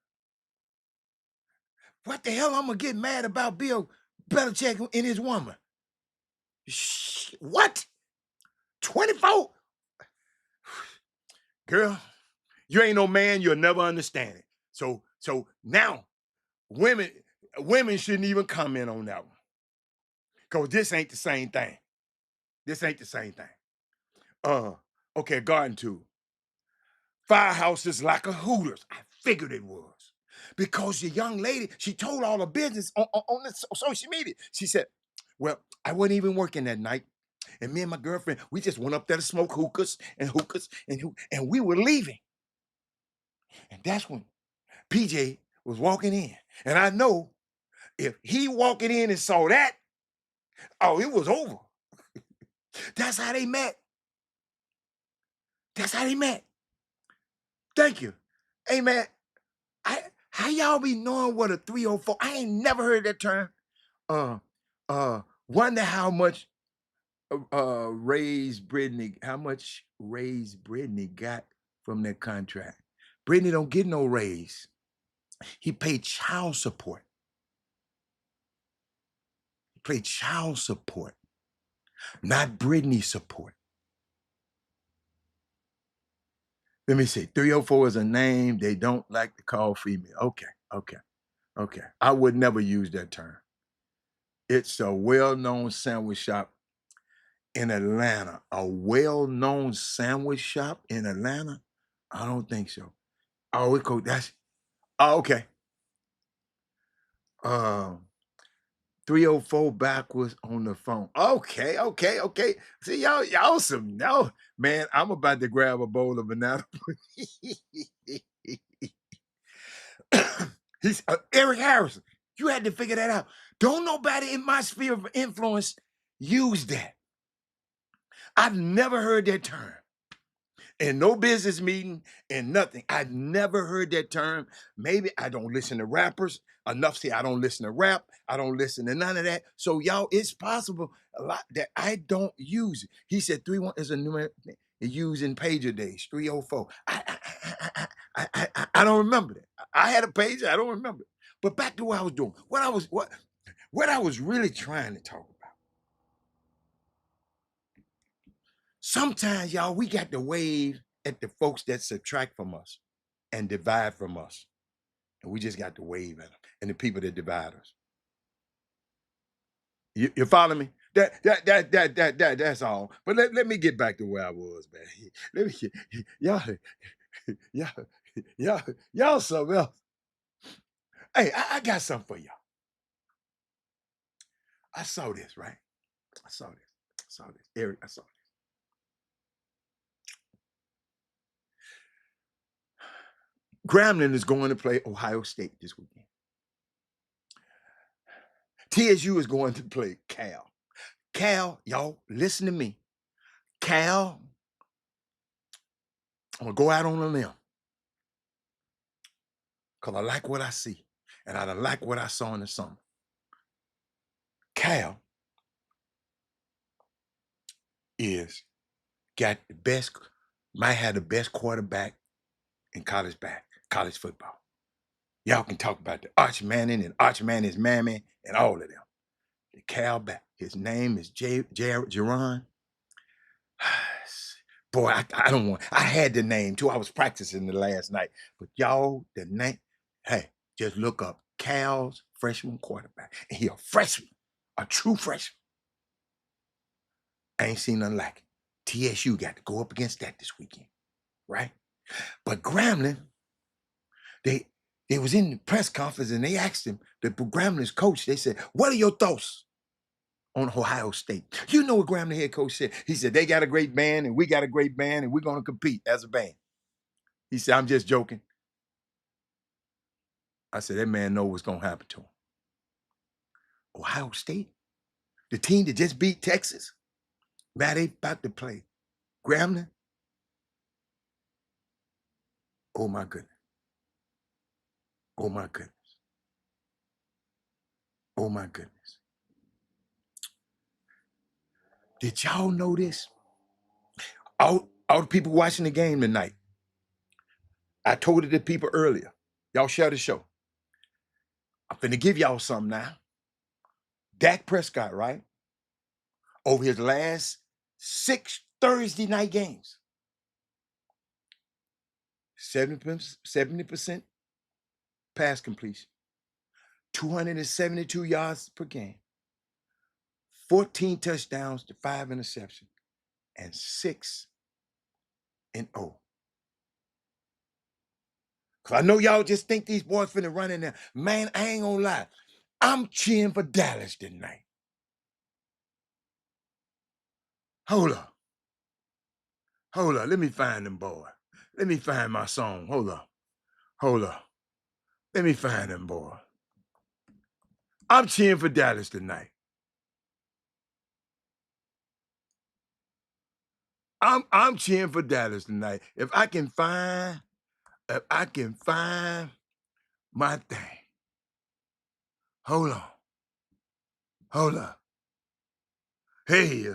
What the hell? I'm gonna get mad about Bill Belichick and his woman? What? 24? Girl, you ain't no man. You'll never understand it. So now, women women shouldn't even comment on that one because this ain't the same thing. This ain't the same thing. Uh, okay, garden tool. Firehouses like a Hooters. I figured it was. Because the young lady, she told all her business on the social media. She said, well, I wasn't even working that night. And me and my girlfriend, we just went up there to smoke and we were leaving. And that's when PJ was walking in. And I know if he walking in and saw that, oh, it was over. That's how they met. That's how they met. Thank you. Hey, man, how y'all be knowing what a 304? I ain't never heard that term. Wonder how much raise Brittany got from that contract. Brittany don't get no raise. He paid child support. He paid child support, not Brittany support. Let me see. 304 is a name they don't like to call female. Okay. I would never use that term. It's a well-known sandwich shop in Atlanta. A well-known sandwich shop in Atlanta? I don't think so. Oh, okay. 304 backwards on the phone. Okay. See, y'all some no man. I'm about to grab a bowl of banana. He's Eric Harrison. You had to figure that out. Don't nobody in my sphere of influence use that. I've never heard that term. In no business meeting and nothing. I've never heard that term. Maybe I don't listen to rappers enough. See, I don't listen to rap. I don't listen to none of that. So y'all, it's possible a lot that I don't use it. He said 31 is a numeric used in pager days. 304. I don't remember that. I had a pager. I don't remember it. But back to what I was doing. What I was really trying to talk about. Sometimes, y'all, we got to wave at the folks that subtract from us and divide from us. And we just got to wave at them and the people that divide us. You follow me? That's all. But let me get back to where I was, man. Let me y'all, y'all, y'all something else. Hey, I got something for y'all. I saw this, right? I saw this. Eric, I saw this. Grambling is going to play Ohio State this weekend. TSU is going to play Cal. Cal, y'all, listen to me. Cal, I'm going to go out on a limb because I like what I see and I like what I saw in the summer. Cal might have the best quarterback in college football. Y'all can talk about the Arch Manning and Arch Manning's mammy and all of them. The Cal back. His name is Jaron. Boy, I don't want. I had the name too. I was practicing the last night, but y'all, the name. Hey, just look up Cal's freshman quarterback, and he a freshman, a true freshman. I ain't seen nothing like it. TSU got to go up against that this weekend, right? But Grambling, they was in the press conference and they asked him, the Grambling's coach. They said, "What are your thoughts on Ohio State?" You know what Grambling head coach said? He said, "They got a great band and we got a great band and we're going to compete as a band." He said, "I'm just joking." I said, that man know what's going to happen to him. Ohio State, the team that just beat Texas, now they about to play Grambling. Oh my goodness. Oh my goodness. Oh my goodness. Did y'all know this? All the people watching the game tonight. I told it to people earlier. Y'all share the show. I'm finna give y'all something now. Dak Prescott, right? Over his last 6 Thursday night games, 70% pass completion, 272 yards per game, 14 touchdowns to 5 interceptions, and 6-0. Cause I know y'all just think these boys finna run in there. Man, I ain't gonna lie. I'm cheering for Dallas tonight. Hold up. Hold up. Let me find them boys. Let me find my song. Hold up. Hold up. Let me find them boys. I'm cheering for Dallas tonight. I'm cheering for Dallas tonight. If I can find my thing. Hold on. Hold up. Hey.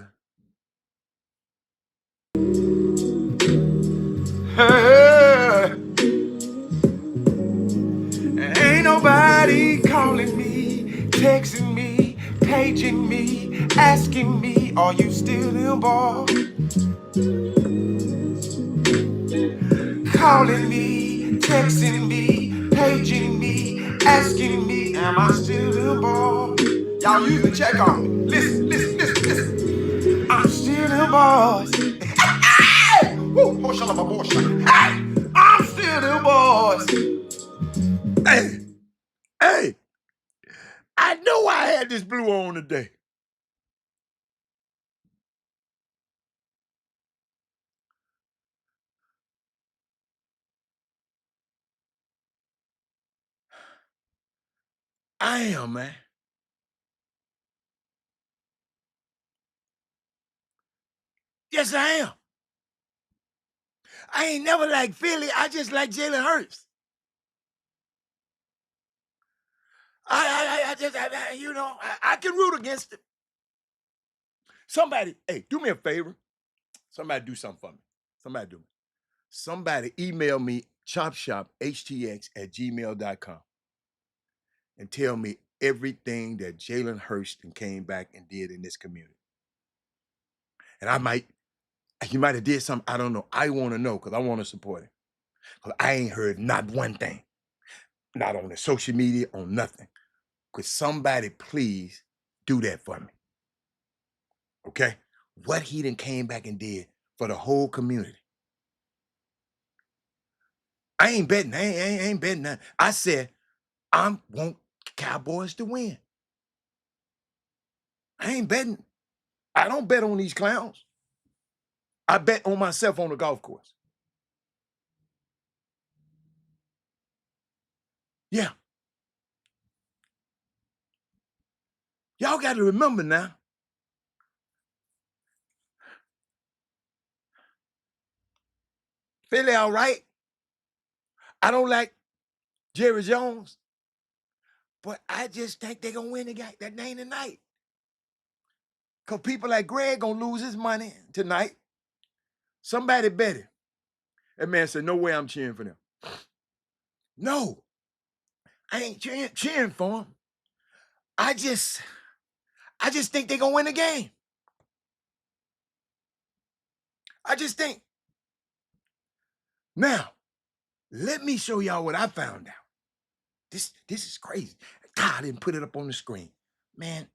Hey. Ain't nobody calling me, texting me, paging me, asking me, are you still involved? Calling me, texting me, paging me, asking me, am I still involved? Y'all usually check on me. Listen, listen, listen, listen. I'm still involved. Hey! Woo! Hey! I'm still involved. Hey! Hey! I know I had this blue on today. I am, man. Yes, I am. I ain't never liked Philly. I just like Jalen Hurts. I can root against it. Somebody, hey, do me a favor. Somebody do something for me. Somebody do me. Somebody email me chopshophtx@gmail.com and tell me everything that Jalen Hurts came back and did in this community. And he might have did something, I don't know. I want to know because I want to support him. Because I ain't heard not one thing. Not on the social media, on nothing. Could somebody please do that for me? Okay? What he done came back and did for the whole community. I ain't betting. I ain't betting nothing. I said, I want Cowboys to win. I ain't betting. I don't bet on these clowns. I bet on myself on the golf course. Yeah. Y'all got to remember now. Philly all right. I don't like Jerry Jones, but I just think they're going to win that game tonight. Because people like Greg going to lose his money tonight. Somebody bet it. That man said, no way I'm cheering for them. No, I ain't cheering for them. I just think they're going to win the game. I just think. Now, let me show y'all what I found out. This is crazy. God, I didn't put it up on the screen. Man,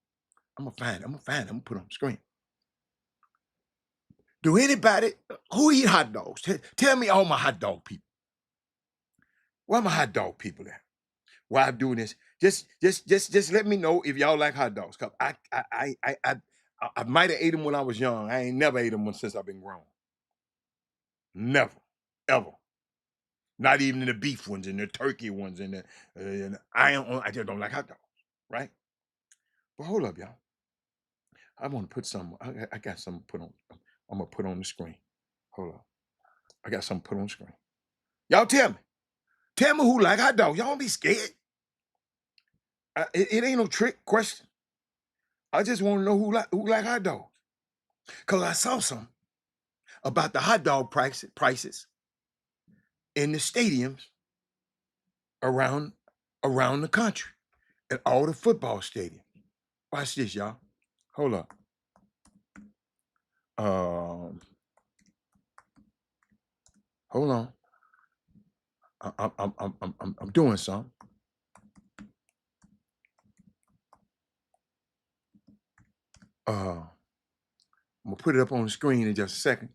I'm gonna find it. I'm gonna put it on the screen. Do anybody who eat hot dogs? Tell me all my hot dog people. Where my hot dog people at? Why I'm doing this? Just let me know if y'all like hot dogs. Cause I might have ate them when I was young. I ain't never ate them since I've been grown. Never, ever. Not even the beef ones and the turkey ones and I just don't like hot dogs, right? But hold up, y'all. I want to put some. I got something put on. I'm gonna put on the screen. Hold up. I got something put on the screen. Y'all tell me. Tell me who like hot dogs. Y'all don't be scared. It ain't no trick question. I just want to know who like hot dogs. Cause I saw some about the hot dog prices in the stadiums around around the country at all the football stadiums. Watch this, y'all. Hold up. Um, hold on. I'm doing something. I'm gonna put it up on the screen in just a second.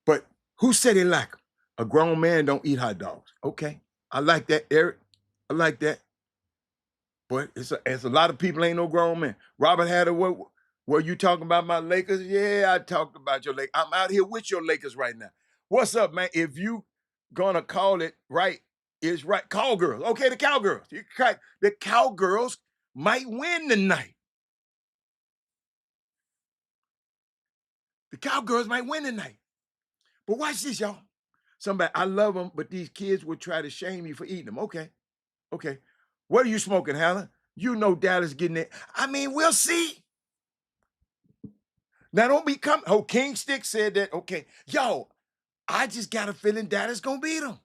But who said he like 'em? A grown man don't eat hot dogs. Okay, I like that, Eric. I like that. But it's a lot of people ain't no grown man. Robert had a what? Were you talking about my Lakers? Yeah, I talked about your Lakers. I'm out here with your Lakers right now. What's up, man? If you gonna call it right, it's right. Cowgirls. Okay, the Cowgirls. The Cowgirls might win tonight. The Cowgirls might win tonight. But watch this, y'all. Somebody, I love them, but these kids would try to shame you for eating them. Okay, okay. What are you smoking, Helen? You know Dallas getting it. I mean, we'll see. Now don't become. Oh, King Stick said that. Okay, yo, I just got a feeling Dallas gonna beat them.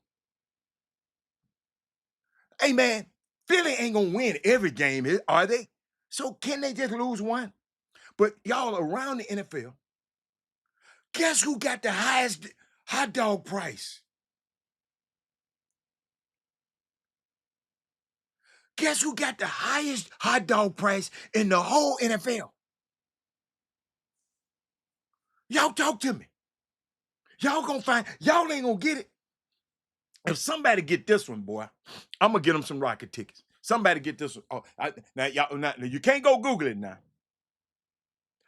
Hey man, Philly ain't gonna win every game, are they? So can they just lose one? But y'all around the NFL, guess who got the highest hot dog price? Guess who got the highest hot dog price in the whole NFL? Y'all talk to me. Y'all gonna find, y'all ain't gonna get it. If somebody get this one, boy, I'm gonna get them some rocket tickets. Somebody get this one. Oh, now y'all, now, you can't go Google it now.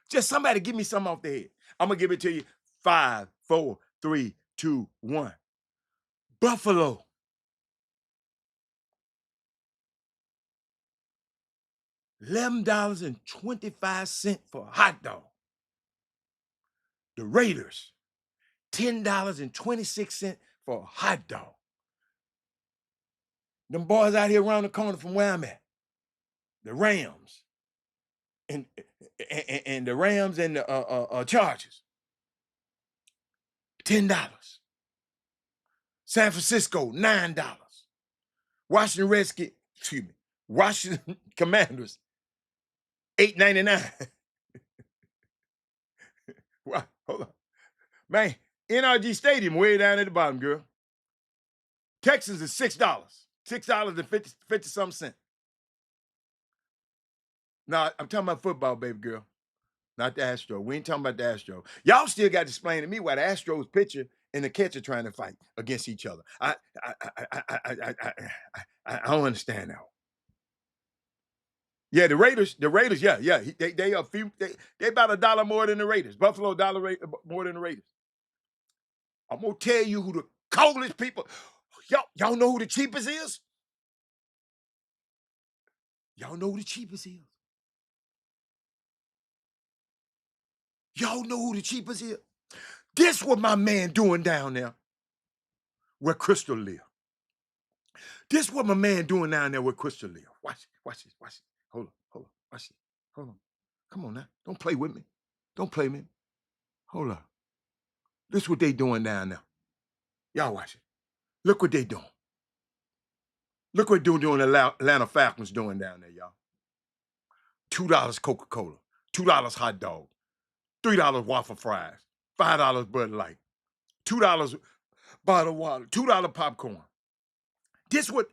Just somebody give me something off the head. I'm gonna give it to you. 5, 4, 3, 2, 1. Buffalo. $11.25 for a hot dog. The Raiders, $10.26 for a hot dog. Them boys out here around the corner from where I'm at. The Rams. And the Rams and the Chargers. $10. San Francisco, $9. Washington Redskins, excuse me, Washington Commanders, $8.99. Wow, hold on. Man, NRG Stadium way down at the bottom, girl. Texans is $6. $6.50 something cents. Now, I'm talking about football, baby girl. Not the Astro. We ain't talking about the Astro. Y'all still got to explain to me why the Astros pitcher and the catcher trying to fight against each other. I don't understand that. Yeah, the Raiders, yeah. They a few, they about $1 more than the Raiders. Buffalo $1 more than the Raiders. I'm gonna tell you who the coldest people. Y'all know who the cheapest is? Y'all know who the cheapest is? Y'all know who the cheapest is? This what my man doing down there where Crystal live. This what my man doing down there where Crystal live. Watch this. Hold on. Watch this. Hold on. Come on now. Don't play with me. Don't play me. Hold on. This what they doing down there. Y'all watch it. Look what they doing. Look what doing the Atlanta Falcons doing down there, y'all. $2 Coca-Cola, $2 hot dog, $3 waffle fries, $5 Bud Light, $2 bottled water, $2 popcorn. This what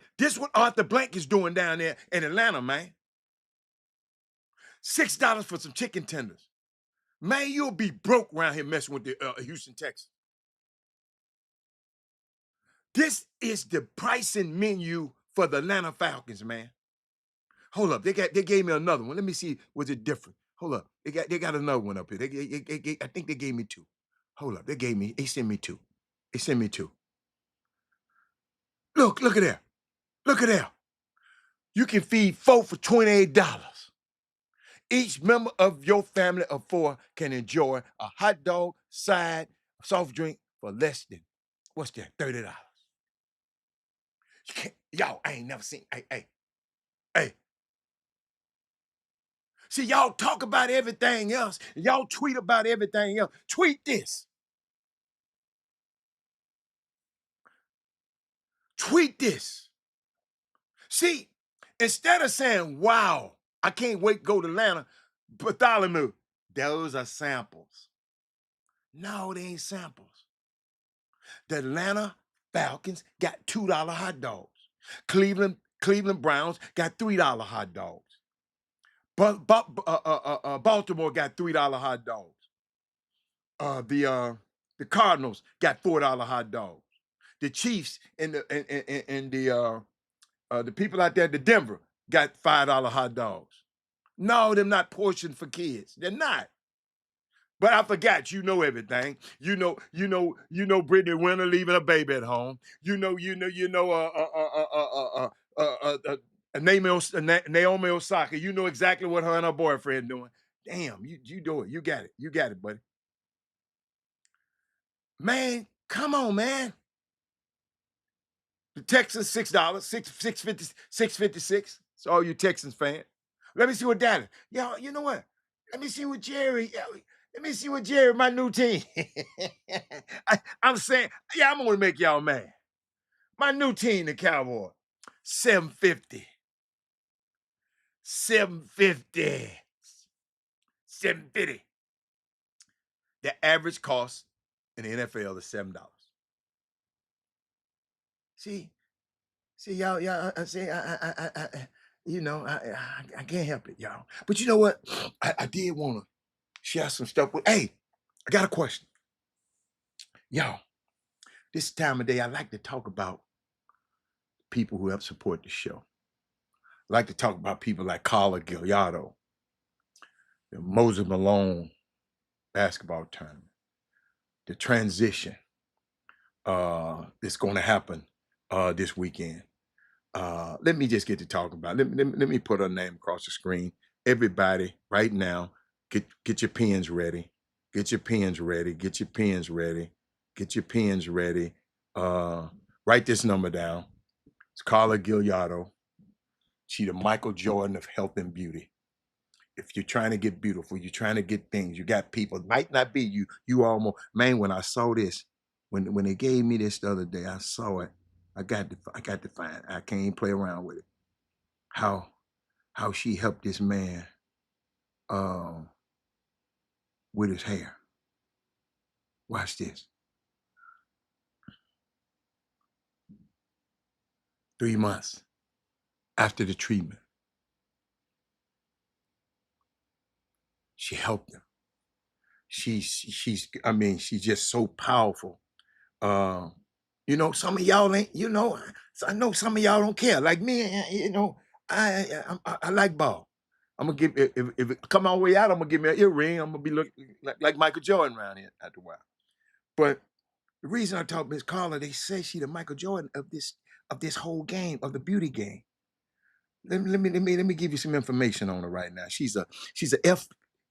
Arthur Blank is doing down there in Atlanta, man. $6 for some chicken tenders. Man, you'll be broke around here messing with the Houston Texans. This is the pricing menu for the Atlanta Falcons, man. Hold up, they gave me another one. Let me see, was it different? Hold up, they got another one up here. I think they gave me two. Hold up, they sent me two. They sent me two. Look at that. Look at that. You can feed 4 for $28. Each member of your family of four can enjoy a hot dog, side, soft drink for less than, what's that, $30. You can't, y'all, I ain't never seen, hey. See, y'all talk about everything else. Y'all tweet about everything else. Tweet this. Tweet this. See, instead of saying, wow, I can't wait to go to Atlanta, Bartholomew, those are samples. No, they ain't samples. The Atlanta Falcons got $2 hot dogs. Cleveland Browns got $3 hot dogs. Baltimore got $3 hot dogs. The Cardinals got $4 hot dogs. The Chiefs and the people out there, the Denver, got $5 hot dogs. No, they're not portioned for kids. They're not. But I forgot, you know everything. Brittany Winter leaving her baby at home. Naomi Osaka. You know exactly what her and her boyfriend doing. Damn, you do it. You got it. You got it, buddy. Man, come on, man. The Texans, $6, 650, 656. It's all you Texans fans. Let me see what Dallas. Yo, you know what? Let me see what Jerry. Let me see what Jerry, my new team. I'm saying, yeah, I'm gonna make y'all mad. My new team, the Cowboys, 750. 750. 750. The average cost in the NFL is $7. See, y'all. I can't help it, y'all. But you know what? I did want to share some stuff with. Hey, I got a question, y'all. This time of day, I like to talk about people who help support the show. I like to talk about people like Carla Gigliardo, the Moses Malone basketball tournament, the transition that's going to happen this weekend. Let me just get to talk about it. Let me put her name across the screen. Everybody, right now, get your pens ready. Get your pens ready. Get your pens ready. Get your pens ready. Write this number down. It's Carla Gigliardo. She's the Michael Jordan of health and beauty. If you're trying to get beautiful, you're trying to get things, you got people, might not be you. You almost, man, when I saw this, when they gave me this the other day, I saw it. I got to find. I can't even play around with it. How she helped this man with his hair. Watch this. 3 months after the treatment, she helped him. She's just so powerful. Some of y'all ain't, I know some of y'all don't care. Like me, I like ball. I'm gonna give if it come all the way out, I'm gonna give me an earring. I'm gonna be looking like Michael Jordan around here after a while. But the reason I talk Miss Carla, they say she the Michael Jordan of this whole game, of the beauty game. Let me give you some information on her right now. She's a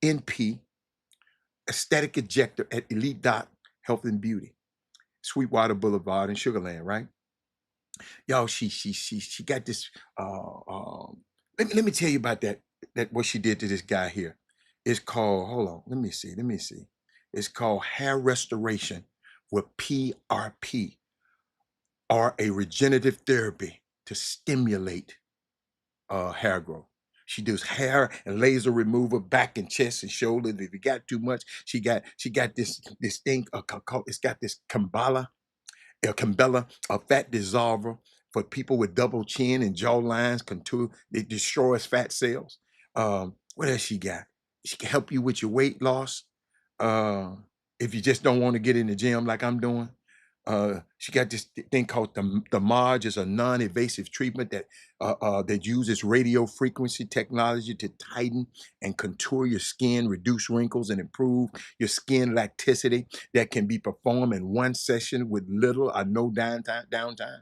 FNP aesthetic injector at Elite Doc Health and Beauty, Sweetwater Boulevard in Sugarland, right? Y'all, she got this. Let me tell you about that what she did to this guy here. It's called. Hold on. Let me see. It's called hair restoration with PRP, or a regenerative therapy to stimulate hair growth. She does hair and laser removal, back and chest and shoulders. If you got too much, she got this thing called, it's got this Cambella, a fat dissolver for people with double chin and jaw lines, contour. It destroys fat cells. What else she got? She can help you with your weight loss. Uh, if you just don't want to get in the gym like I'm doing. She got this thing called the Marge. Is a non-invasive treatment that uses radio frequency technology to tighten and contour your skin, reduce wrinkles, and improve your skin elasticity. That can be performed in one session with little or no downtime.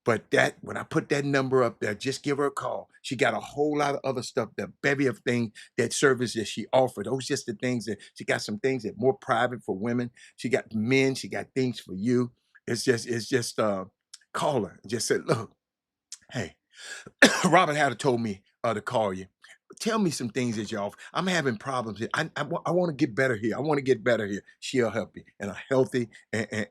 But that when I put that number up there, just give her a call. She got a whole lot of other stuff, the bevy of things, that service that she offered. Those just the things that she got some things that more private for women. She got men, she got things for you. It's just call her. Just say, look, hey, Robert had told me to call you. Tell me some things that y'all. I'm having problems here. I want to get better here. I want to get better here. She'll help you in a healthy and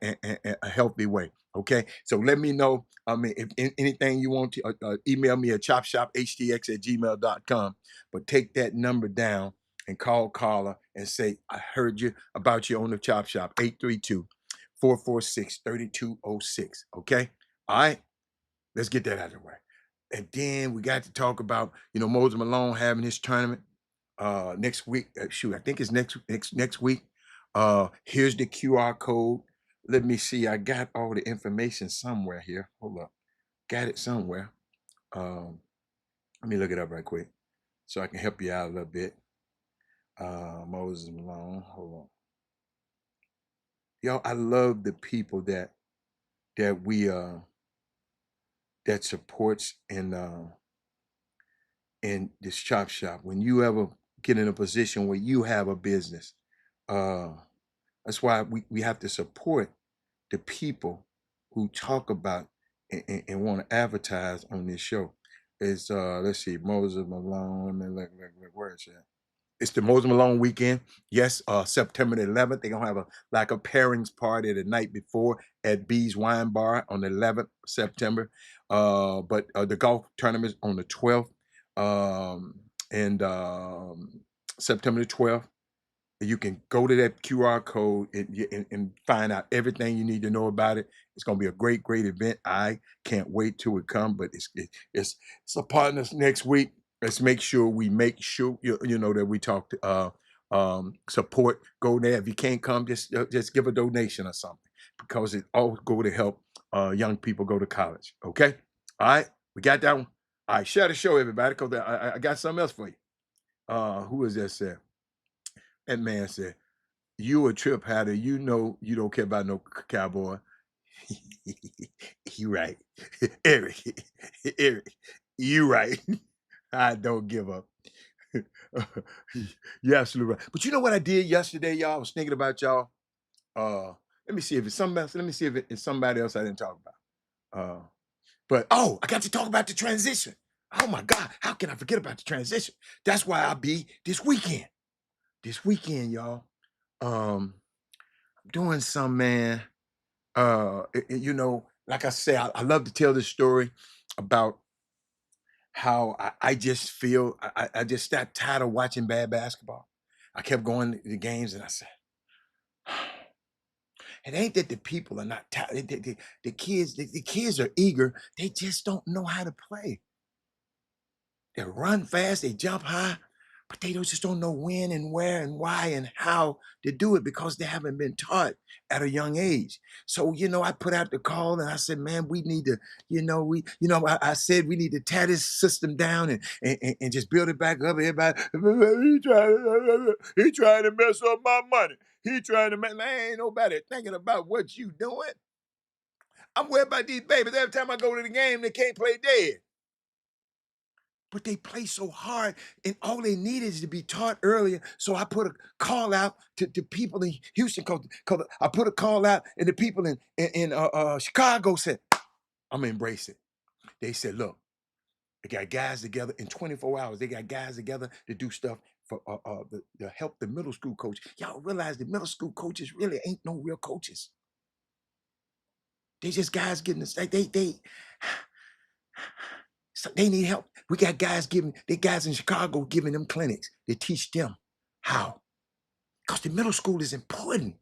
a healthy way. Okay. So let me know. I mean, if anything you want to email me at chopshophtx@gmail.com. But take that number down and call Carla and say, I heard you about you on the Chop Shop, 832-446-3206. Okay. All right. Let's get that out of the way. And then we got to talk about, Moses Malone having his tournament next week. Shoot, I think it's next week. Here's the QR code. Let me see. I got all the information somewhere here. Hold up. Got it somewhere. Um, Let me look it up right quick so I can help you out a little bit. Moses Malone. Hold on. Y'all, I love the people that we that supports in this chop shop. When you ever get in a position where you have a business, uh, that's why we have to support the people who talk about and want to advertise on this show. It's let's see, Moses Malone, and where is it? It's the Moses Malone weekend. Yes, September the 11th. They're gonna have a pairings party the night before at B's Wine Bar on the 11th September. But the golf tournament on the 12th. And September the 12th. You can go to that QR code and find out everything you need to know about it. It's going to be a great, great event. I can't wait till it comes, but it's a partners next week. Let's make sure that we talk to support. Go there. If you can't come, just give a donation or something because it all go to help young people go to college. Okay, all right, we got that one. All right, share the show, everybody, because I got something else for you. Who is that said? That man said, you a trip hatter, you don't care about no cowboy. You right. Eric, Eric, you right. I don't give up. You're absolutely right. But you know what I did yesterday, y'all? I was thinking about y'all. Uh, Let me see if it's something else. Let me see if it's somebody else I didn't talk about. But I got to talk about the transition. Oh my God, how can I forget about the transition? That's why I'll be this weekend. This weekend, y'all. Um, doing some man. Like I say, I love to tell this story about how I just feel I just got tired of watching bad basketball. I kept going to the games and I said, it ain't that the people are not tired. The kids are eager. They just don't know how to play. They run fast, they jump high, but they just don't know when and where and why and how to do it because they haven't been taught at a young age. So, I put out the call and I said, man, we need to, I said we need to tear this system down and just build it back up. Everybody, he trying to mess up my money. He trying to man, ain't nobody thinking about what you doing. I'm worried about these babies. Every time I go to the game, they can't play dead. But they play so hard, and all they need is to be taught earlier. So I put a call out to people in Houston. Cause I put a call out, and the people in Chicago said, "I'm gonna embrace it." They said, "Look, they got guys together in 24 hours. They got guys together to do stuff for to help the middle school coach. Y'all realize the middle school coaches really ain't no real coaches. They just guys getting the so they need help. We got guys in Chicago giving them clinics to teach them how. Because the middle school is important.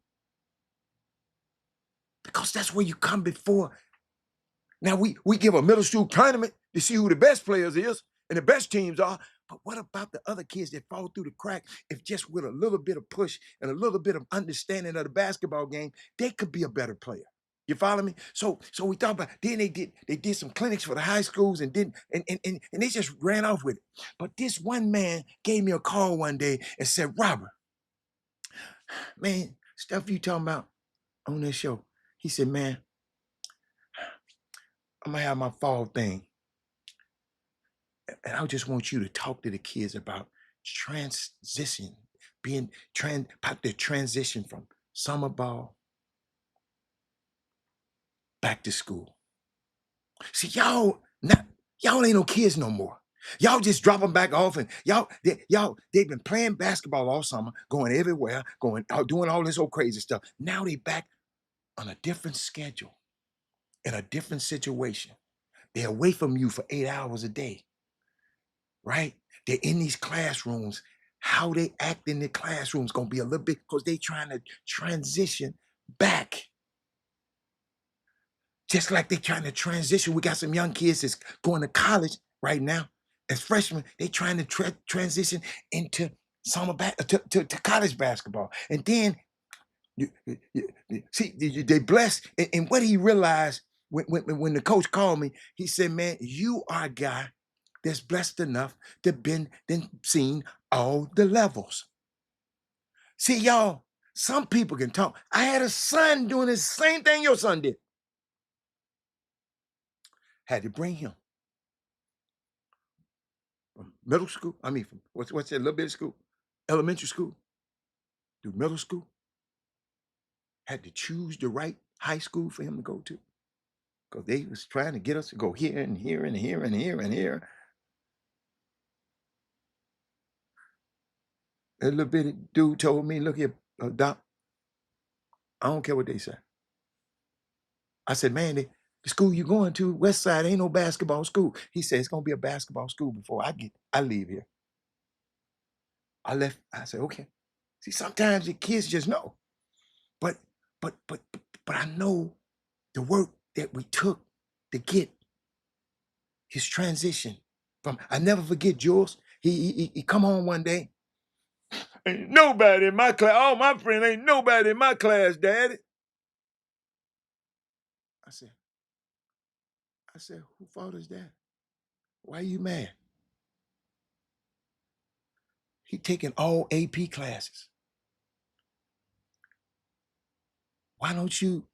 Because that's where you come before. Now we give a middle school tournament to see who the best players is and the best teams are. But what about the other kids that fall through the crack? If just with a little bit of push and a little bit of understanding of the basketball game, they could be a better player. You follow me? So we thought about then they did some clinics for the high schools and did and they just ran off with it. But this one man gave me a call one day and said, Robert, man, stuff you talking about on this show. He said, man, I'm gonna have my fall thing, and I just want you to talk to the kids about transition, about the transition from summer ball back to school. See, y'all ain't no kids no more. Y'all just drop them back off, and they've been playing basketball all summer, going everywhere, going out, doing all this old crazy stuff. Now they back on a different schedule, in a different situation. They're away from you for 8 hours a day, right? They're in these classrooms. How they act in the classrooms gonna be a little bit because they trying to transition back. Just like they trying to transition. We got some young kids that's going to college right now as freshmen. They trying to transition into to college basketball. And then see, they blessed. And what he realized when the coach called me, he said, "Man, you are a guy that's blessed enough to been then seen all the levels." See, y'all, some people can talk. I had a son doing the same thing your son did. Had to bring him from middle school. I mean, from what's that little bit of school, elementary school, through middle school. Had to choose the right high school for him to go to because they was trying to get us to go here and here and here and here and here. That little bitty dude told me, "Look here, Doc, I don't care what they say." I said, "Man, the school you going to, West Side, ain't no basketball school." He said, "It's gonna be a basketball school before I leave here." I left. I said, "Okay." See, sometimes the kids just know, but but I know the work that we took to get his transition from. I never forget Jules. He come home one day. "Ain't nobody in my class. All my friends, ain't nobody in my class, Daddy." I said, "Who fault is that? Why are you mad?" He taking all AP classes. Why don't you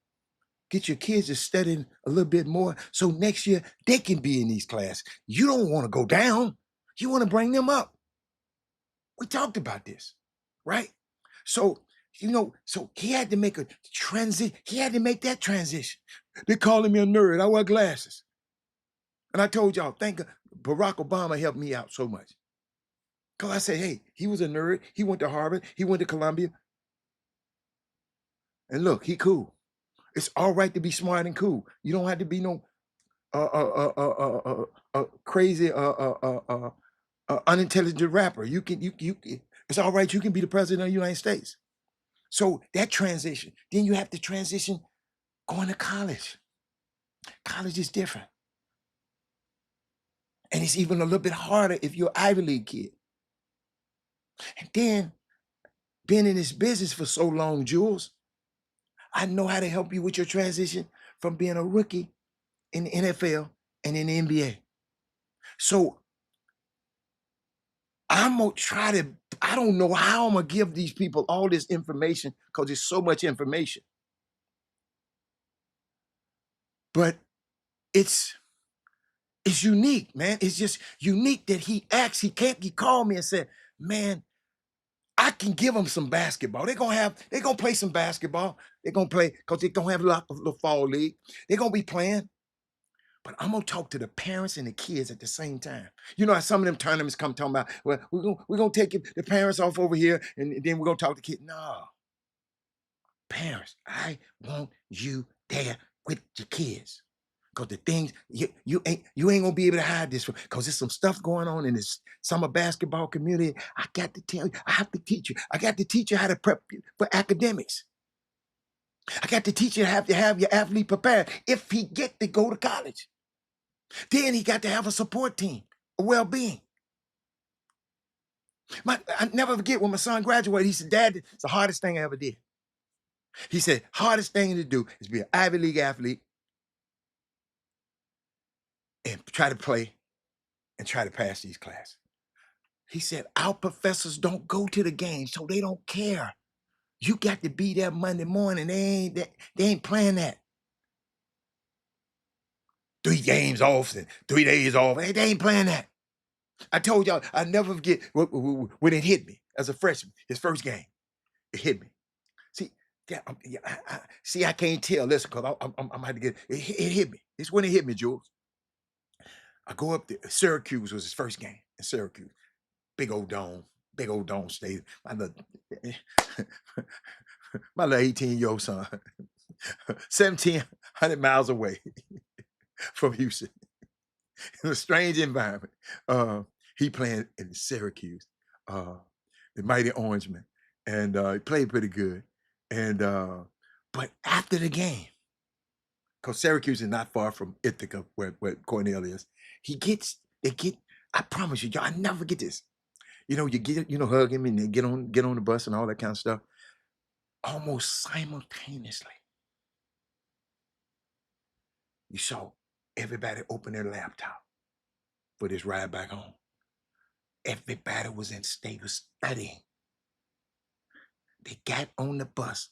get your kids to study a little bit more so next year they can be in these classes? You don't want to go down. You want to bring them up. We talked about this, right? So, so he had to make a transition. He had to make that transition. They calling me a nerd. I wear glasses. And I told y'all, thank God, Barack Obama helped me out so much. Because I said, hey, he was a nerd. He went to Harvard. He went to Columbia. And look, he cool. It's all right to be smart and cool. You don't have to be no crazy unintelligent rapper. It's all right. You can be the president of the United States. So that transition, then you have to transition going to college. College is different. And it's even a little bit harder if you're an Ivy League kid. And then being in this business for so long, Jules, I know how to help you with your transition from being a rookie in the NFL and in the NBA. So I'm gonna try to, I don't know how I'm gonna give these people all this information because there's so much information. But it's unique, man. It's just unique that he called me and said, "Man, I can give them some basketball. They're gonna play some basketball. They're gonna play because they're gonna have a lot of the fall league. They're gonna be playing. But I'm gonna talk to the parents and the kids at the same time. You know how some of them tournaments come talking about, well, we're gonna take the parents off over here, and then we're gonna talk to kids. No, parents, I want you there with your kids. Because the things you ain't gonna be able to hide this because there's some stuff going on in this summer basketball community. I got to tell you, I have to teach you. I got to teach you how to prep for academics. I got to teach you how to have your athlete prepared if he get to go to college. Then he got to have a support team, a well-being. I never forget when my son graduated, he said, "Dad, it's the hardest thing I ever did." He said, hardest thing to do is be an Ivy League athlete and try to play and try to pass these classes. He said, "Our professors don't go to the game, so they don't care. You got to be there Monday morning. They ain't playing that. Do 3 games off and 3 days off. Hey, they ain't playing that. I told y'all I never forget when it hit me as a freshman. His first game, it hit me. See, yeah, yeah, see, I can't tell. Listen, because I'm had to get it hit me. It's when it hit me, Jules. I go up there. Syracuse was his first game in Syracuse. Big old dome stadium. My little 18-year-old son, 1,700 miles away from Houston, in a strange environment. Uh, he playing in Syracuse, uh, the Mighty Orangemen, and he played pretty good. And but after the game, because Syracuse is not far from Ithaca, where Cornell is, they get. I promise you, y'all, I never forget this. You get, hug him and they get on the bus and all that kind of stuff. Almost simultaneously, you saw everybody open their laptop for this ride back home. Everybody was in state of studying. They got on the bus.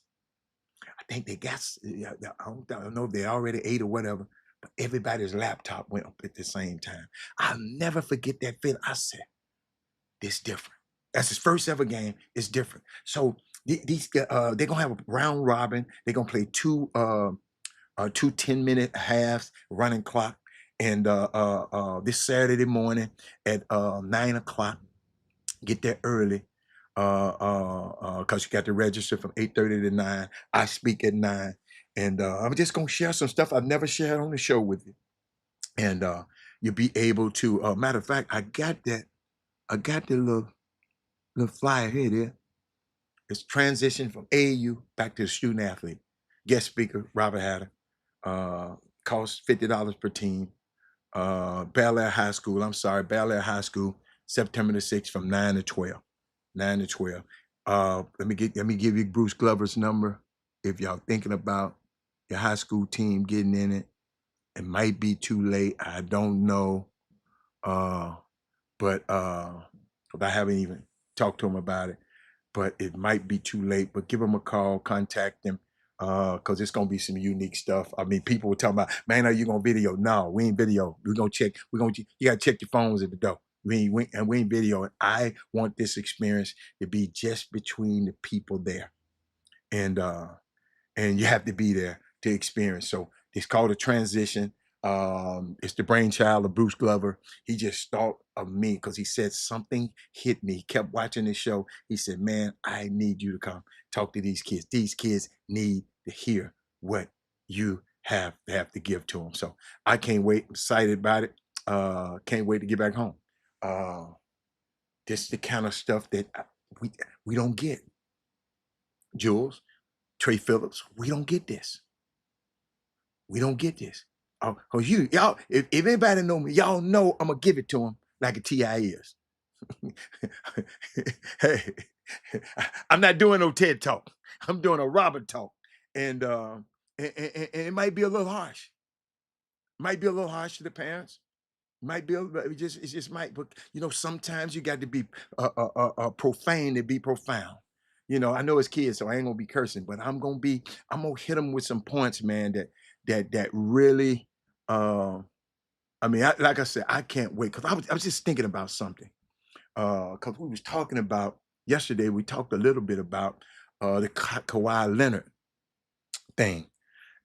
I think they got, I don't know if they already ate or whatever, but everybody's laptop went up at the same time. I'll never forget that feeling. I said, this different. That's his first ever game. It's different. So they're gonna have a round robin. They're gonna play two 10-minute halves running clock. And this Saturday morning at 9 o'clock, get there early because you got to register from 8:30 to 9. I speak at 9. And I'm just gonna share some stuff I've never shared on the show with you. And you'll be able to matter of fact, I got the little flyer here there. It's transition from AAU back to the student athlete. Guest speaker, Robert Hatter. Costs $50 per team. Bel Air High School, I'm sorry, Bel Air High School, September the 6th from 9 to 12. 9 to 12. Let me give you Bruce Glover's number. If y'all thinking about your high school team getting in it, it might be too late. I don't know. But I haven't even talked to him about it. But it might be too late. But give him a call, contact him, because it's gonna be some unique stuff. I mean, people were talking about, man, are you gonna video? No, we ain't video. We're gonna check. You gotta check your phones at the door. We ain't video. I want this experience to be just between the people there, and you have to be there to experience. So it's called a transition. It's the brainchild of Bruce Glover. He just thought of me because he said something hit me. He kept watching the show. He said, man, I need you to come talk to these kids. These kids need to hear what you have to give to them. So I can't wait. I'm excited about it. Can't wait to get back home. This is the kind of stuff that we don't get. Jules, Trey Phillips, we don't get this. We don't get this. Cause y'all, if anybody know me, y'all know I'm gonna give it to him like a T.I. is. Hey, I'm not doing no TED talk. I'm doing a Robert talk, and it might be a little harsh. Might be a little harsh to the parents. Might be, it just might. But sometimes you got to be profane to be profound. I know it's kids, so I ain't gonna be cursing, but I'm gonna hit them with some points, man. That really, I mean, like I said, I can't wait because I was just thinking about something. Because we was talking about yesterday, we talked a little bit about the Kawhi Leonard thing,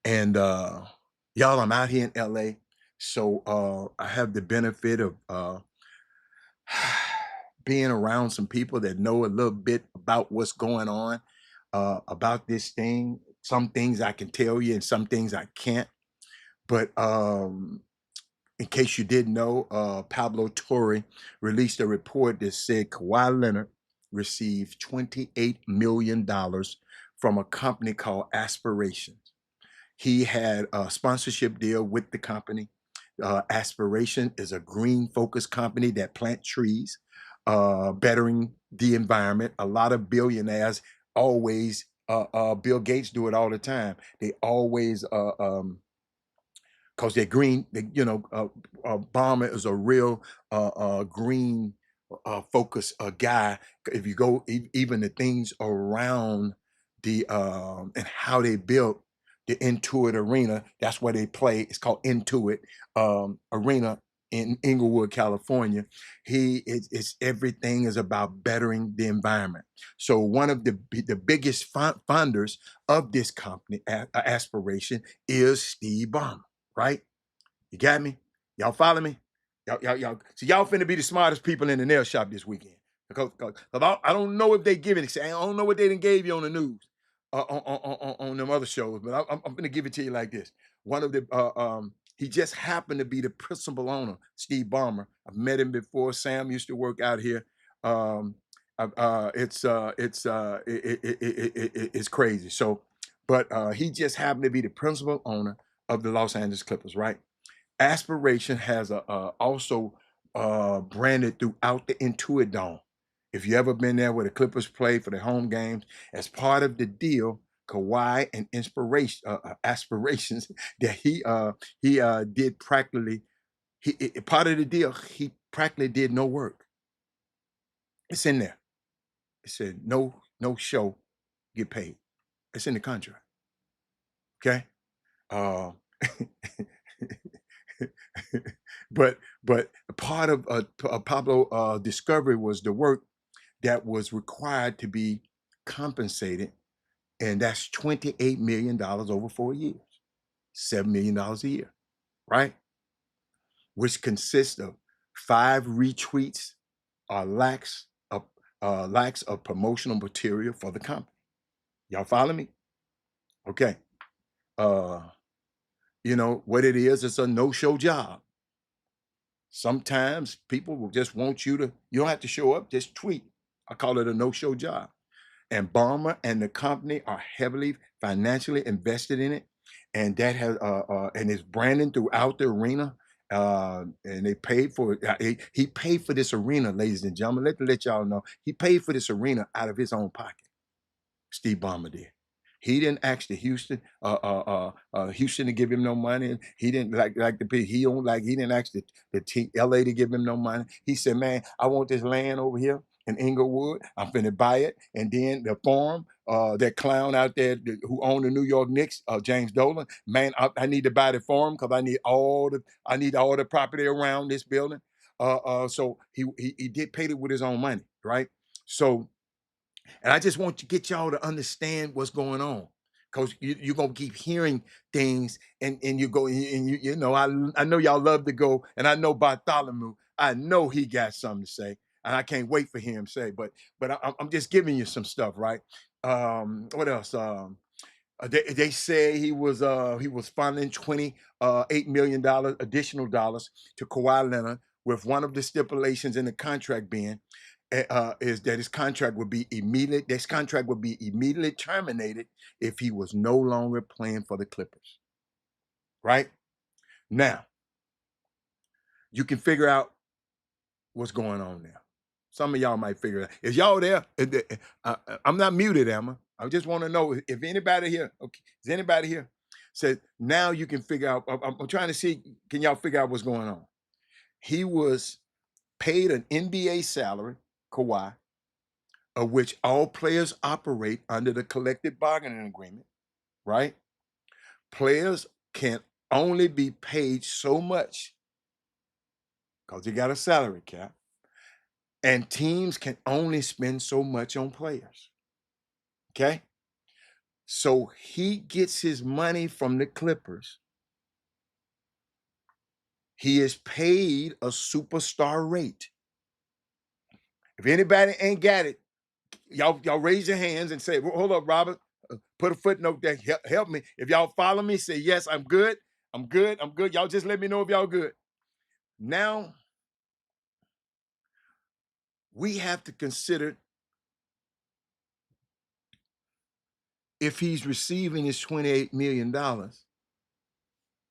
and y'all, I'm out here in LA, so I have the benefit of being around some people that know a little bit about what's going on about this thing. Some things I can tell you, and some things I can't. But in case you didn't know, Pablo Torre released a report that said Kawhi Leonard received $28 million from a company called Aspirations. He had a sponsorship deal with the company. Aspiration is a green focused company that plant trees, bettering the environment. A lot of billionaires always, Bill Gates do it all the time. They always, because they're green, Obama is a real green focus guy. If you go even the things around the and how they built the Intuit Arena. That's where they play. It's called Intuit Arena in Inglewood, California. It's everything is about bettering the environment. So one of the biggest funders of this company aspiration is Steve Ballmer, right? You got me? Y'all follow me? Y'all. So y'all finna be the smartest people in the nail shop this weekend. Because I don't know if they give it. I don't know what they done gave you on the news, on them other shows. But I'm gonna give it to you like this. One of the he just happened to be the principal owner, Steve Ballmer. I've met him before. Sam used to work out here. Um, it's crazy. So, but he just happened to be the principal owner of the Los Angeles Clippers, right? Aspiration has also branded throughout the Intuit Dome. If you ever been there where the Clippers play for the home games, as part of the deal, Kawhi and aspirations that he did practically part of the deal, he practically did no work. It's in there. It said no show get paid. It's in the contract. Okay. Uh, but part of Pablo discovery was the work that was required to be compensated, and that's $28 million over 4 years, $7 million a year, right? Which consists of 5 retweets or lacks of promotional material for the company. Y'all follow me? Okay. Uh, you know what it is? It's a no-show job. Sometimes people will just want you don't have to show up, just tweet. I call it a no-show job. And Ballmer and the company are heavily financially invested in it. And that has and it's branding throughout the arena. And they paid for it. He paid for this arena, ladies and gentlemen. Let y'all know. He paid for this arena out of his own pocket. Steve Ballmer did. He didn't ask the Houston to give him no money. He didn't like the he don't like he didn't ask the team LA to give him no money. He said, "Man, I want this land over here in Inglewood. I'm finna buy it." And then the farm, that clown out there who owned the New York Knicks, James Dolan, man, I need to buy the farm because I need all the property around this building. So he did pay it with his own money, right? So and I just want to get y'all to understand what's going on. Because you're gonna keep hearing things and you go and you know, I know y'all love to go, and I know Bartholomew, I know he got something to say, and I can't wait for him to say, but I'm just giving you some stuff, right? What else? They say he was funding $28 million additional dollars to Kawhi Leonard, with one of the stipulations in the contract being is that his contract would be immediate. This contract would be immediately terminated if he was no longer playing for the Clippers. Right now, you can figure out what's going on there. Some of y'all might figure it out. Is y'all there? I'm not muted, Emma. I just want to know if anybody here. Okay, is anybody here? Said now you can figure out. I'm trying to see. Can y'all figure out what's going on? He was paid an NBA salary, Kawhi, of which all players operate under the collective bargaining agreement, right? Players can only be paid so much because you got a salary cap, and teams can only spend so much on players. Okay? So he gets his money from the Clippers. He is paid a superstar rate. If anybody ain't got it, y'all raise your hands and say, well, hold up, Robert. Put a footnote there. Help me. If y'all follow me, say, yes, I'm good. I'm good. I'm good. Y'all just let me know if y'all good. Now, we have to consider if he's receiving his $28 million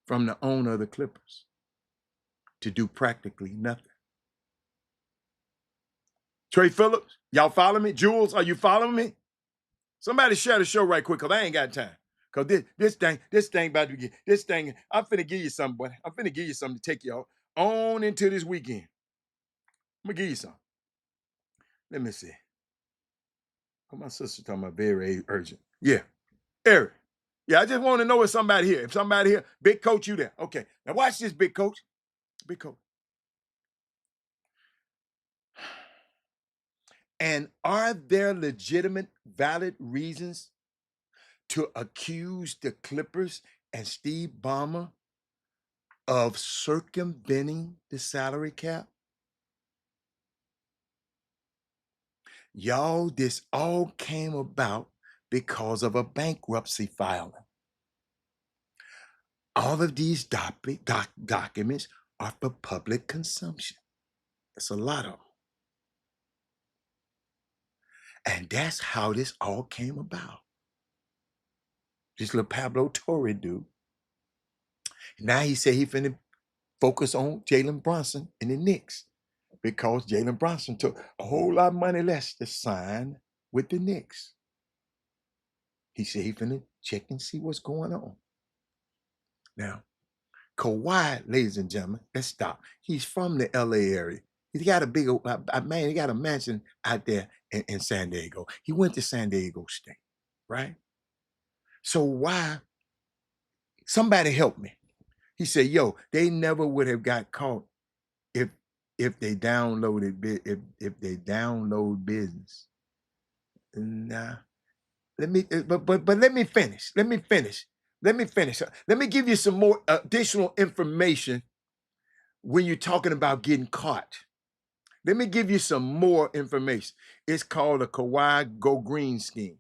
from the owner of the Clippers to do practically nothing. Trey Phillips, y'all follow me? Jules, are you following me? Somebody share the show right quick, because I ain't got time. Because this thing about to get, this thing, I'm finna give you something, boy. I'm finna give you something to take you on into this weekend. I'm gonna give you something. Let me see. Oh, my sister talking about very urgent. Yeah, Eric. Yeah, I just want to know if somebody here. If somebody here, big coach, you there. Okay. Now watch this, big coach. Big coach. And are there legitimate, valid reasons to accuse the Clippers and Steve Ballmer of circumventing the salary cap? Y'all, this all came about because of a bankruptcy filing. All of these documents are for public consumption. It's a lot of them. And that's how this all came about. This little Pablo Torre dude. Now he said he finna focus on Jalen Brunson and the Knicks because Jalen Brunson took a whole lot of money less to sign with the Knicks. He said he finna check and see what's going on. Now, Kawhi, ladies and gentlemen, let's stop. He's from the LA area. He's got a big man, he got a mansion out there in San Diego. He went to San Diego State, right? So why? Somebody help me. He said, yo, they never would have got caught if they downloaded if they download business. Nah. But let me finish. Let me finish. Let me finish. Let me give you some more additional information when you're talking about getting caught. Let me give you some more information. It's called a Kawhi Go Green scheme.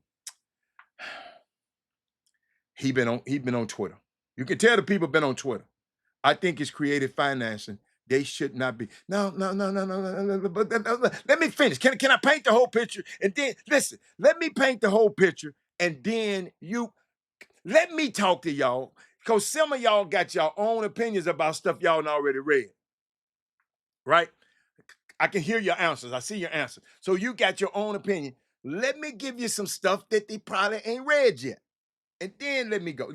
He been on Twitter. You can tell the people been on Twitter. I think it's creative financing. They should not be. No. But let me finish. Can I paint the whole picture? And then listen. Let me paint the whole picture, and then you let me talk to y'all. Because some of y'all got your own opinions about stuff y'all already read. Right? I can hear your answers. I see your answers. So you got your own opinion. Let me give you some stuff that they probably ain't read yet. And then let me go.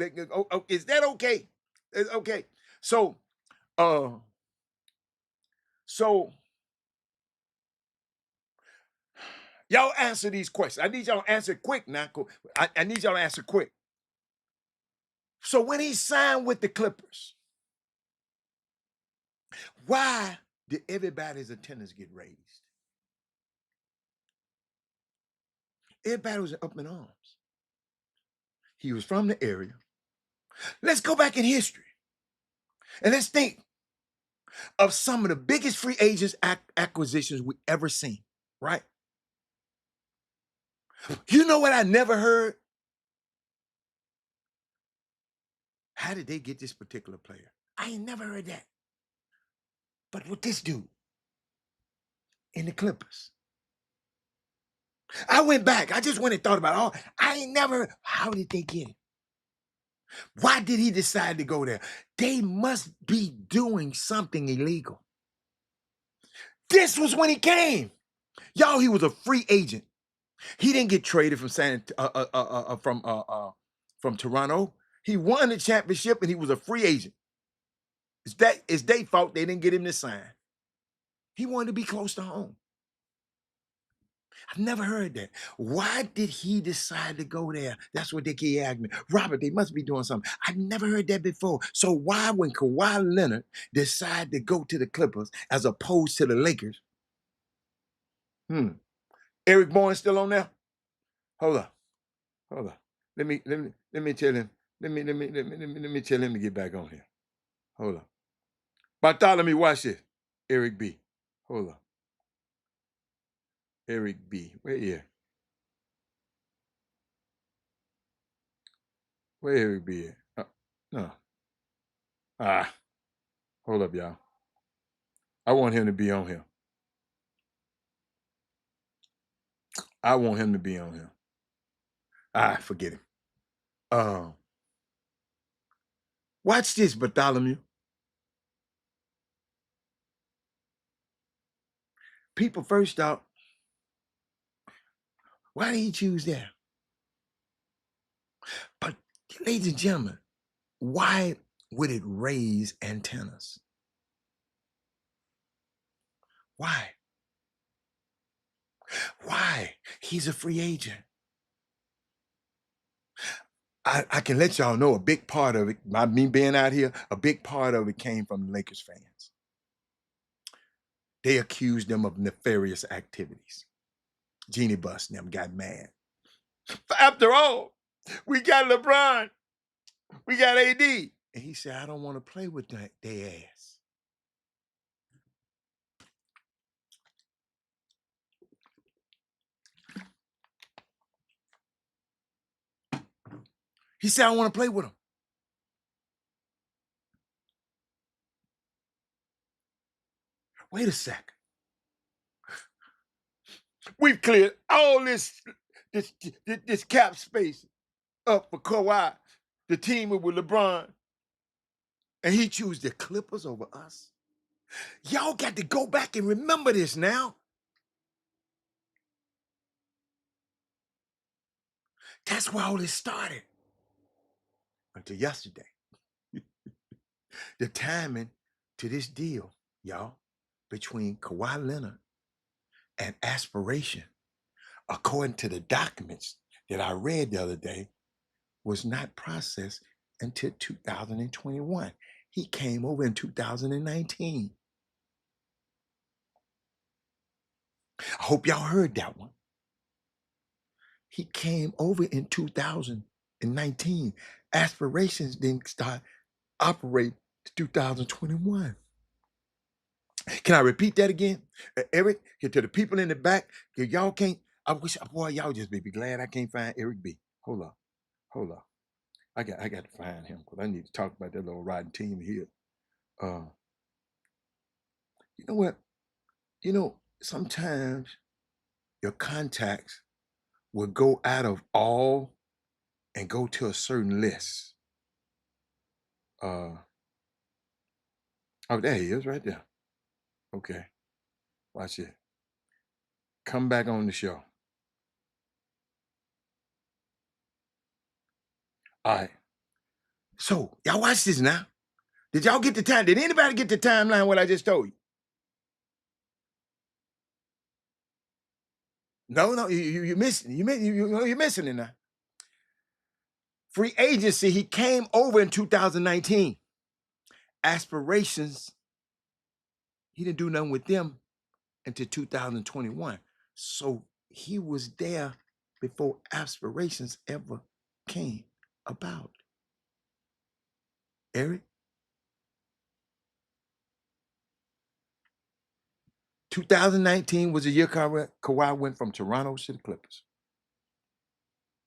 Is that okay? It's okay. So, uh, so y'all answer these questions. I need y'all to answer quick now. I need y'all to answer quick. So when he signed with the Clippers, why did everybody's attendance get raised? Everybody was up in arms. He was from the area. Let's go back in history and let's think of some of the biggest free agents acquisitions we ever seen, right? You know what I never heard? How did they get this particular player? I ain't never heard that. But with this dude in the Clippers, I went back. I just went and thought about it. I ain't never, how did they get it? Why did he decide to go there? They must be doing something illegal. This was when he came. Y'all, he was a free agent. He didn't get traded from Toronto. He won the championship and he was a free agent. It's their fault they didn't get him to sign. He wanted to be close to home. I've never heard that. Why did he decide to go there? That's what they keep asking me. Robert, they must be doing something. I've never heard that before. So why, when Kawhi Leonard decided to go to the Clippers as opposed to the Lakers? Eric Bourne still on there? Hold on. Hold on. Let me tell him. Let me tell him to get back on here. Hold on. Bartholomew, watch this. Eric B. Hold on. Eric B. Where you at? Where Eric B at? No. Hold up, y'all. I want him to be on here. I want him to be on here. Forget him. Watch this, Bartholomew. People first thought, why did he choose there? But, ladies and gentlemen, why would it raise antennas? Why? Why? He's a free agent. I can let y'all know a big part of it, me being out here, a big part of it came from the Lakers fans. They accused them of nefarious activities. Jeannie Buss and them got mad. After all, we got LeBron, we got AD. And he said, I don't want to play with their ass. He said, I don't want to play with them. Wait a second. We've cleared all this cap space up for Kawhi, the team with LeBron, and he chose the Clippers over us. Y'all got to go back and remember this now. That's where all this started. Until yesterday. The timing to this deal, y'all, between Kawhi Leonard and Aspiration, according to the documents that I read the other day, was not processed until 2021. He came over in 2019. I hope y'all heard that one. He came over in 2019. Aspirations didn't start operate 2021. Can I repeat that again? Eric, to the people in the back, y'all can't, I wish, boy, y'all just be glad I can't find Eric B. Hold up. I got to find him because I need to talk about that little riding team here. You know what? Sometimes your contacts will go out of all and go to a certain list. Oh, there he is right there. Okay. Watch it. Come back on the show. All right. So, y'all watch this now. Did y'all get the time? Did anybody get the timeline what I just told you? No, you're missing. You're missing it now. Free agency, he came over in 2019. Aspirations, he didn't do nothing with them until 2021. So he was there before Aspirations ever came about. Eric? 2019 was the year Kawhi went from Toronto to the Clippers.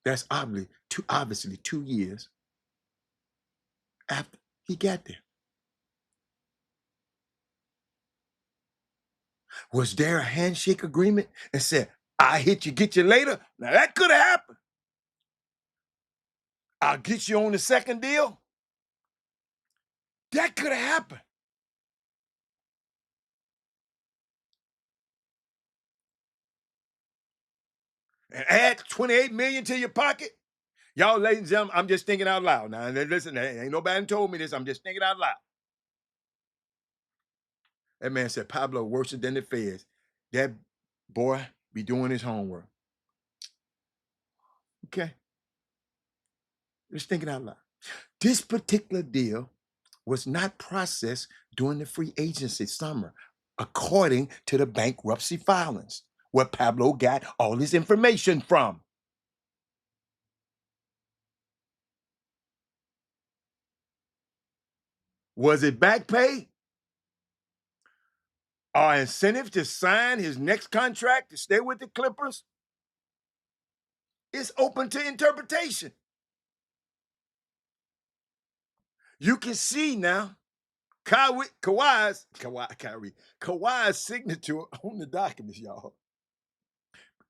That's obviously 2 years after he got there. Was there a handshake agreement and said, I hit you, get you later? Now that could have happened. I'll get you on the second deal. That could have happened. And add 28 million to your pocket. Y'all, ladies and gentlemen, I'm just thinking out loud. Now, listen, ain't nobody told me this. I'm just thinking out loud. That man said, Pablo, worse than the feds. That boy be doing his homework. Okay. Just thinking out loud. This particular deal was not processed during the free agency summer, according to the bankruptcy filings, where Pablo got all his information from. Was it back pay? Or incentive to sign his next contract to stay with the Clippers? It's open to interpretation. You can see now Kawhi's signature on the documents, y'all.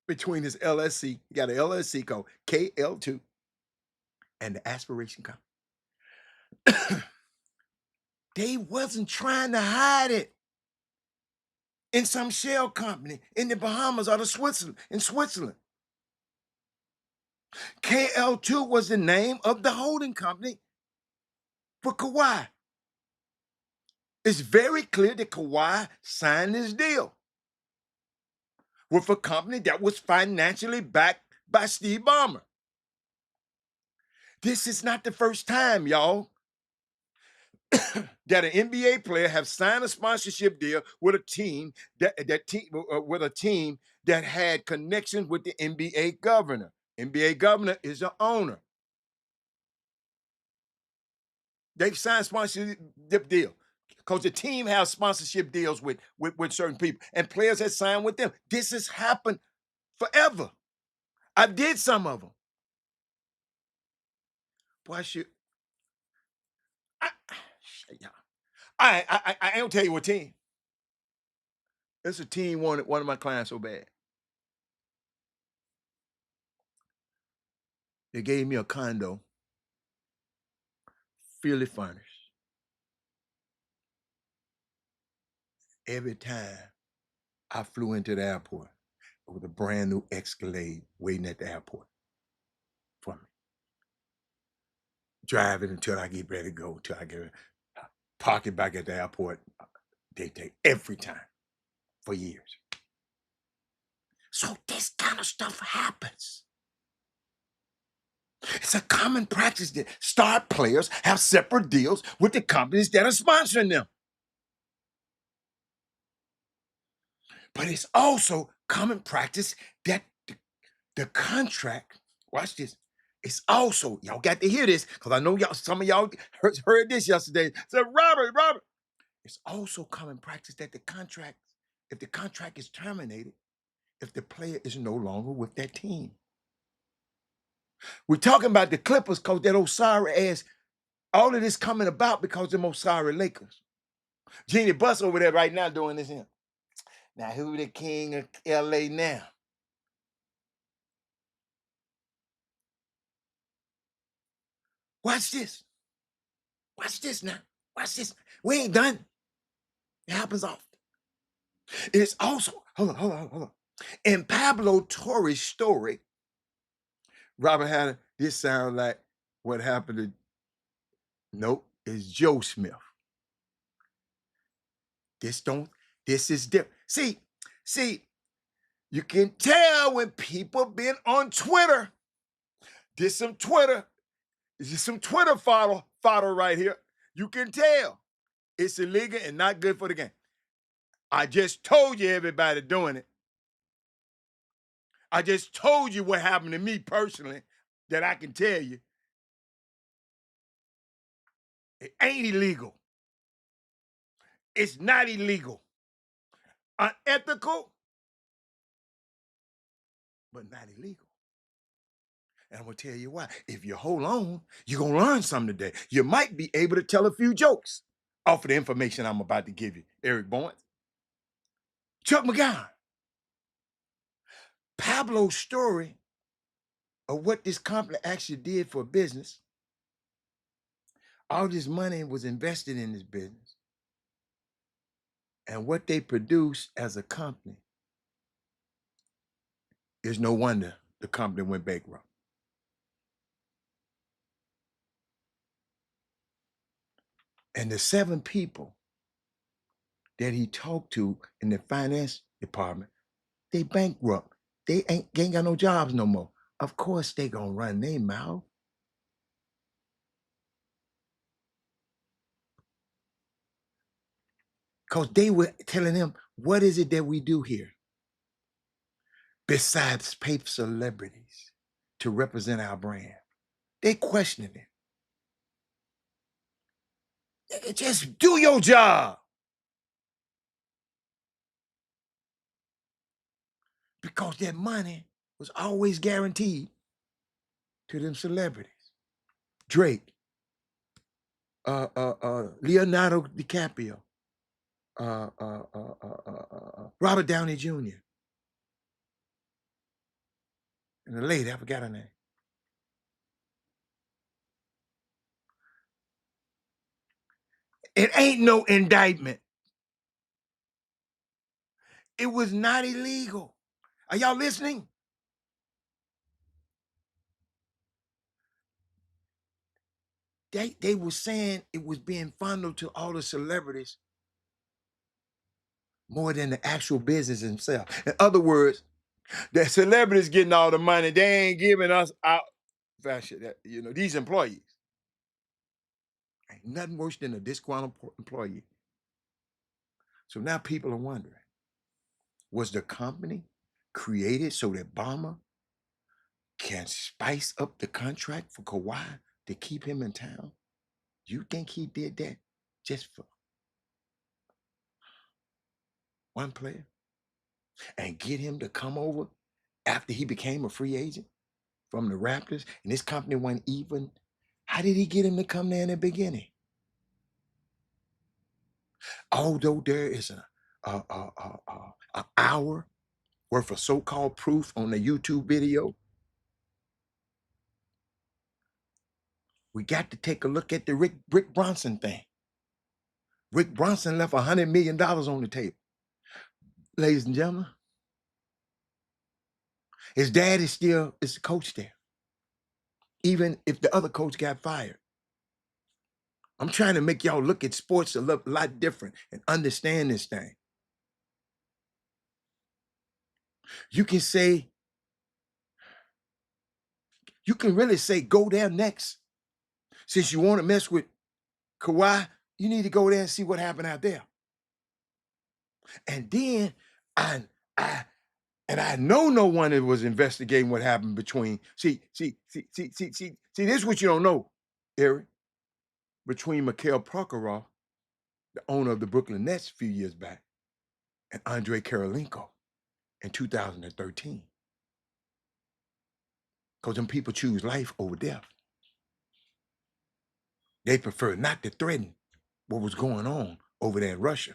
Between his LLC, he got an LLC called KL2 and the Aspiration Company. They wasn't trying to hide it in some shell company in the Bahamas or in Switzerland. KL2 was the name of the holding company for Kawhi. It's very clear that Kawhi signed this deal with a company that was financially backed by Steve Ballmer. This is not the first time, y'all, that an NBA player have signed a sponsorship deal with a team with a team that had connections with the NBA governor. NBA governor is the owner. They've signed sponsorship deal because the team has sponsorship deals with certain people, and players have signed with them. This has happened forever. I did some of them. Boy, I, yeah. I ain't gonna tell you what team. It's a team wanted one of my clients so bad. They gave me a condo, fully furnished. Every time I flew into the airport, it was a brand new Escalade waiting at the airport for me. Driving until I get ready to go, until I get park it back at the airport. They take every time for years. So this kind of stuff happens. It's a common practice that star players have separate deals with the companies that are sponsoring them. But it's also common practice that the contract, watch this, it's also, y'all got to hear this, because I know y'all, some of y'all heard this yesterday. Said, Robert, it's also common practice that if the contract is terminated, if the player is no longer with that team. We're talking about the Clippers because that old sorry ass, all of this coming about because of them old sorry Lakers. Jeannie Buss over there right now doing this here. Now, who the king of LA now? Watch this. Watch this now. Watch this. We ain't done. It happens often. It's also, hold on. In Pablo Torre's story, Robert Hatter, this sounds like what happened to, nope, it's Joe Smith. This is different. See, you can tell when people been on Twitter. This some Twitter fodder right here. You can tell it's illegal and not good for the game. I just told you everybody doing it. I just told you what happened to me personally that I can tell you. It ain't illegal. It's not illegal. Unethical, but not illegal. And I'm going to tell you why. If you hold on, you're going to learn something today. You might be able to tell a few jokes off of the information I'm about to give you. Eric Boyens, Chuck McGowan, Pablo's story of what this company actually did for business. All this money was invested in this business. And what they produce as a company is no wonder the company went bankrupt. And the 7 people that he talked to in the finance department, they bankrupt. They ain't got no jobs no more. Of course they gonna run their mouth. Because they were telling them, what is it that we do here? Besides pay celebrities to represent our brand. They questioning it. Just do your job. Because that money was always guaranteed to them celebrities. Drake, Leonardo DiCaprio, Robert Downey Jr., and the lady, I forgot her name. It ain't no indictment. It was not illegal. Are y'all listening? They were saying it was being funneled to all the celebrities more than the actual business themselves. In other words, the celebrities getting all the money. They ain't giving us out fashion that, these employees. Ain't nothing worse than a disgruntled employee. So now people are wondering, was the company created so that Bama can spice up the contract for Kawhi to keep him in town? You think he did that just for one player and get him to come over after he became a free agent from the Raptors and this company went even? How did he get him to come there in the beginning? Although there is a hour worth of so-called proof on the YouTube video, we got to take a look at the Rick Bronson thing. Rick Bronson left $100 million on the table. Ladies and gentlemen, his dad is the coach there, even if the other coach got fired. I'm trying to make y'all look at sports a lot different and understand this thing. You can really say, go there next. Since you want to mess with Kawhi, you need to go there and see what happened out there. And then I know no one that was investigating what happened between. See, this is what you don't know, Eric. Between Mikhail Prokhorov, the owner of the Brooklyn Nets a few years back, and Andrei Karolinko in 2013. Because them people choose life over death. They prefer not to threaten what was going on over there in Russia.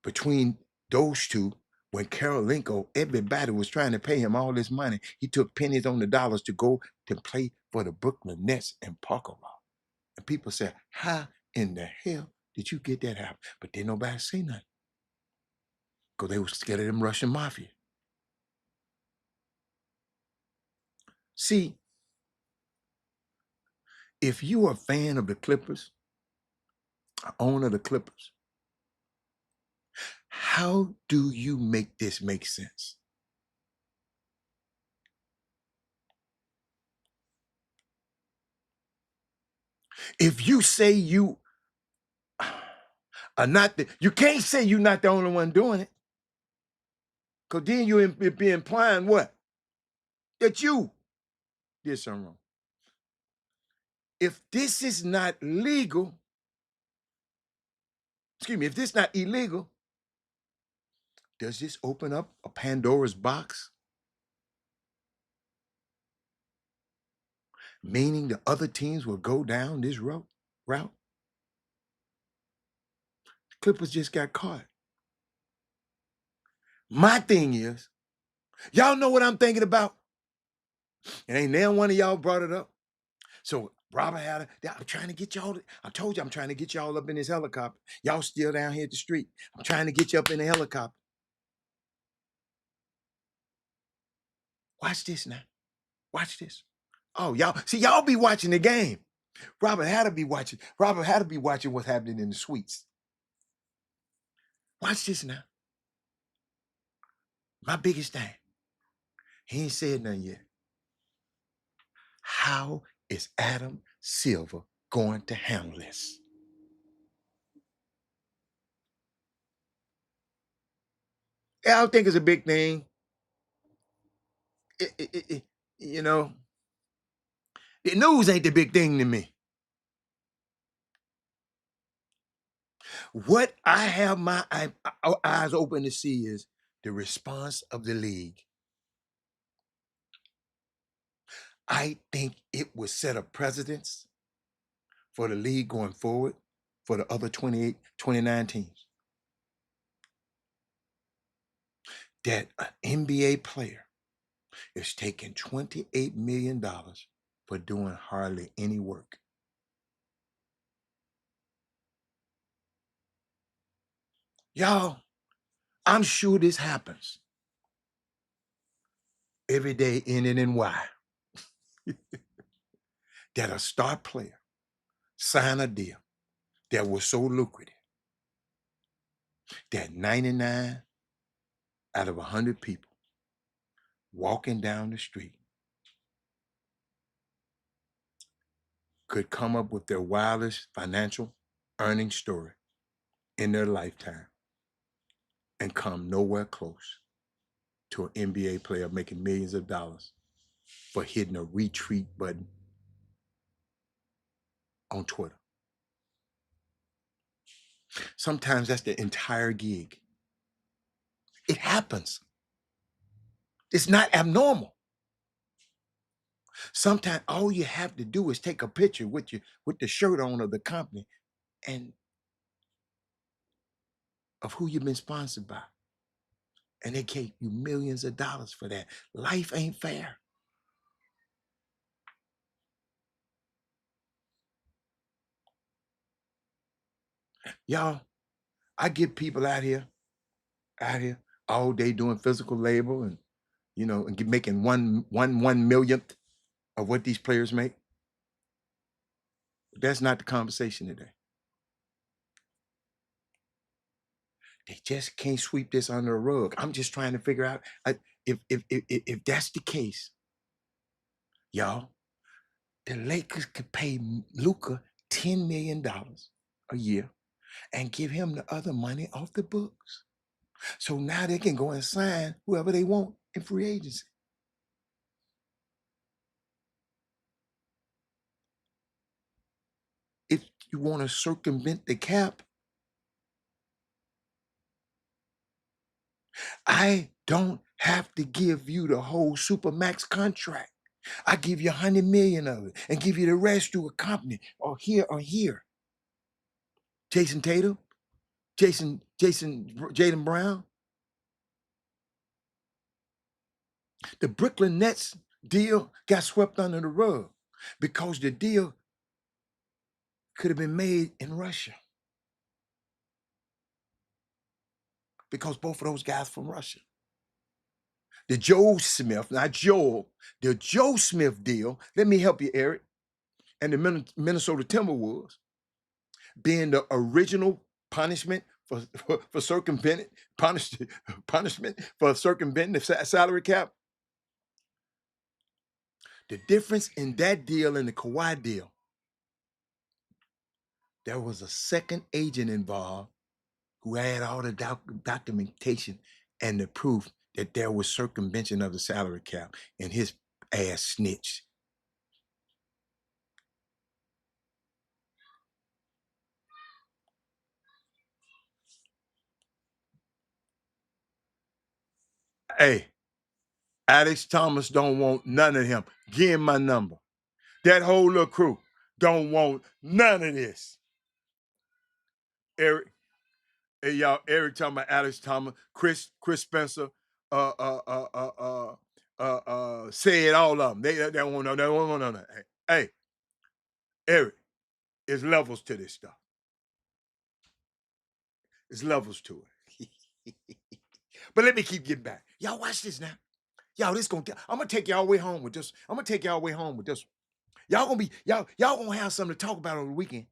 Between those two, when Karolinko, everybody was trying to pay him all this money. He took pennies on the dollars to go to play for the Brooklyn Nets and Prokhorov. And people said, how in the hell did you get that happen? But didn't nobody say nothing. Because they were scared of them Russian mafia. See, if you're a fan of the Clippers, an owner of the Clippers, how do you make this make sense? If you say you are not you can't say you're not the only one doing it. Because then you be implying what? That you did something wrong. If this is not legal, if this is not illegal, does this open up a Pandora's box? Meaning the other teams will go down this route? The Clippers just got caught. My thing is, y'all know what I'm thinking about? And ain't now one of y'all brought it up. So Robert had I'm trying to get y'all. I told you I'm trying to get y'all up in this helicopter. Y'all still down here at the street. I'm trying to get you up in the helicopter. Watch this now. Watch this. Oh, y'all be watching the game. Robert had to be watching what's happening in the suites. Watch this now. My biggest thing. He ain't said nothing yet. How is Adam Silver going to handle this? Yeah, I don't think it's a big thing. You know, the news ain't the big thing to me. What I have my eyes open to see is the response of the league. I think it will set a precedence for the league going forward for the other 29 teams. That an NBA player is taking $28 million for doing hardly any work. Y'all, I'm sure this happens every day in and in Y. That a star player sign a deal that was so lucrative that 99 out of 100 people walking down the street could come up with their wildest financial earning story in their lifetime and come nowhere close to an NBA player making millions of dollars for hitting a retweet button on Twitter. Sometimes that's the entire gig. It happens. It's not abnormal. Sometimes all you have to do is take a picture with the shirt on of the company and of who you've been sponsored by. And they gave you millions of dollars for that. Life ain't fair. Y'all, I get people out here, all day doing physical labor and making one millionth of what these players make. That's not the conversation today. They just can't sweep this under the rug. I'm just trying to figure out if that's the case, y'all. The Lakers could pay Luka $10 million a year and give him the other money off the books. So now they can go and sign whoever they want in free agency. If you want to circumvent the cap, I don't have to give you the whole Supermax contract. I give you 100 million of it and give you the rest to a company or here. Jason Tatum, Jaden Brown. The Brooklyn Nets deal got swept under the rug because the deal could have been made in Russia. Because both of those guys from Russia. The Joe Smith, not Joel, the Joe Smith deal, let me help you, Eric, and the Minnesota Timberwolves being the original punishment for circumventing punishment for circumventing the salary cap. The difference in that deal and the Kawhi deal, there was a second agent involved who had all the documentation and the proof that there was circumvention of the salary cap, and his ass snitched. Hey, Alex Thomas don't want none of him. Give him my number. That whole little crew don't want none of this. Eric, hey y'all, Eric talking about Alex Thomas, Chris Spencer, said all of them. They don't want no. Hey, Eric, there's levels to this stuff. There's levels to it. But let me keep getting back. Y'all watch this now. Y'all, I'm gonna take y'all way home with this. I'm gonna take y'all way home with this. Y'all gonna have something to talk about on the weekend.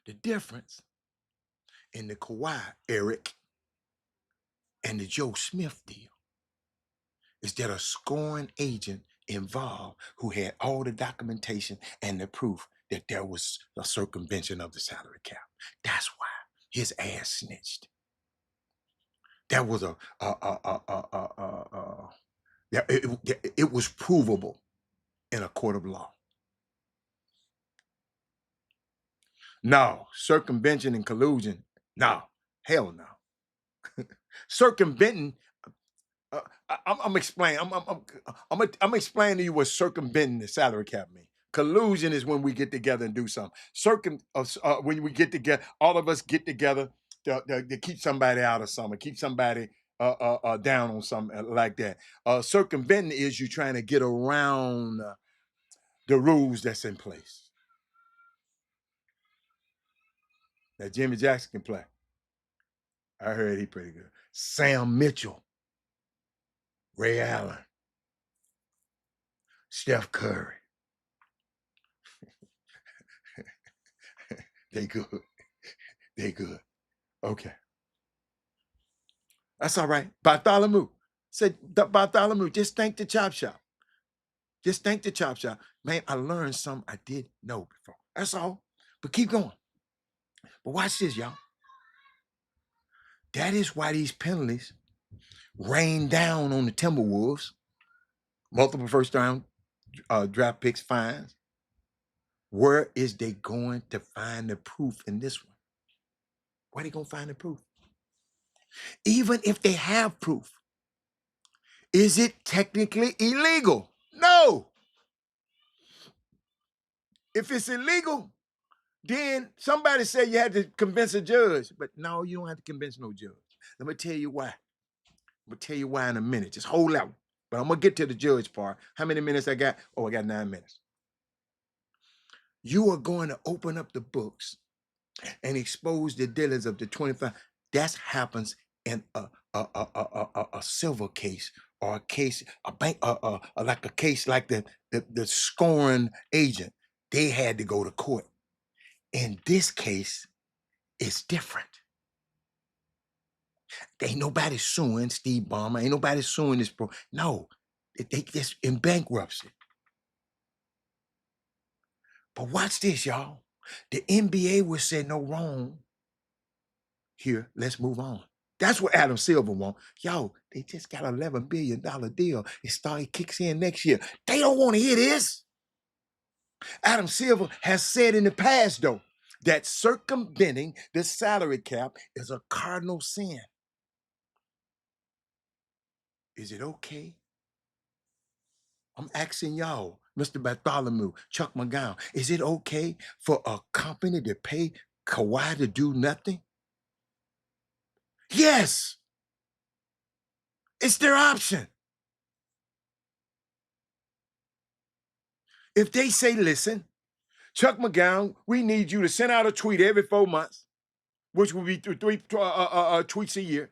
The difference in the Kawhi, Eric, and the Joe Smith deal is that a scoring agent involved who had all the documentation and the proof that there was a circumvention of the salary cap. That's why his ass snitched. That was it was provable in a court of law. No, circumvention and collusion. No, hell no. Circumventing. I'm explaining. I'm explaining to you what circumventing the salary cap means. Collusion is when we get together and do something. When we get together, all of us get together to keep somebody out of something, keep somebody down on something like that. Circumventing is you trying to get around the rules that's in place. That Jimmy Jackson can play. I heard he pretty good. Sam Mitchell, Ray Allen, Steph Curry. They good. They good. Okay. That's all right. Bartholomew. Said, Bartholomew, just thank the Chop Shop. Just thank the Chop Shop. Man, I learned something I didn't know before. That's all. But keep going. But watch this, y'all. That is why these penalties rain down on the Timberwolves. Multiple first round draft picks, fines. Where is they going to find the proof in this one? Where they going to find the proof? Even if they have proof, is it technically illegal? No. If it's illegal, then somebody said you had to convince a judge. But no, you don't have to convince no judge. Let me tell you why. I'm going to tell you why in a minute. Just hold out. But I'm going to get to the judge part. How many minutes I got? Oh, I got 9 minutes. You are going to open up the books and expose the dealers of the 25. That happens in a civil case or a case, a bank, like a case like the scoring agent. They had to go to court. In this case, it's different. Ain't nobody suing Steve Ballmer. Ain't nobody suing this pro. No, they just in bankruptcy. But watch this, y'all. The NBA will say no wrong. Here, let's move on. That's what Adam Silver want. Yo, they just got an $11 billion deal. It kicks in next year. They don't want to hear this. Adam Silver has said in the past, though, that circumventing the salary cap is a cardinal sin. Is it okay? I'm asking y'all, Mr. Bartholomew, Chuck McGowan, is it okay for a company to pay Kawhi to do nothing? Yes. It's their option. If they say, listen, Chuck McGowan, we need you to send out a tweet every 4 months, which will be three tweets a year.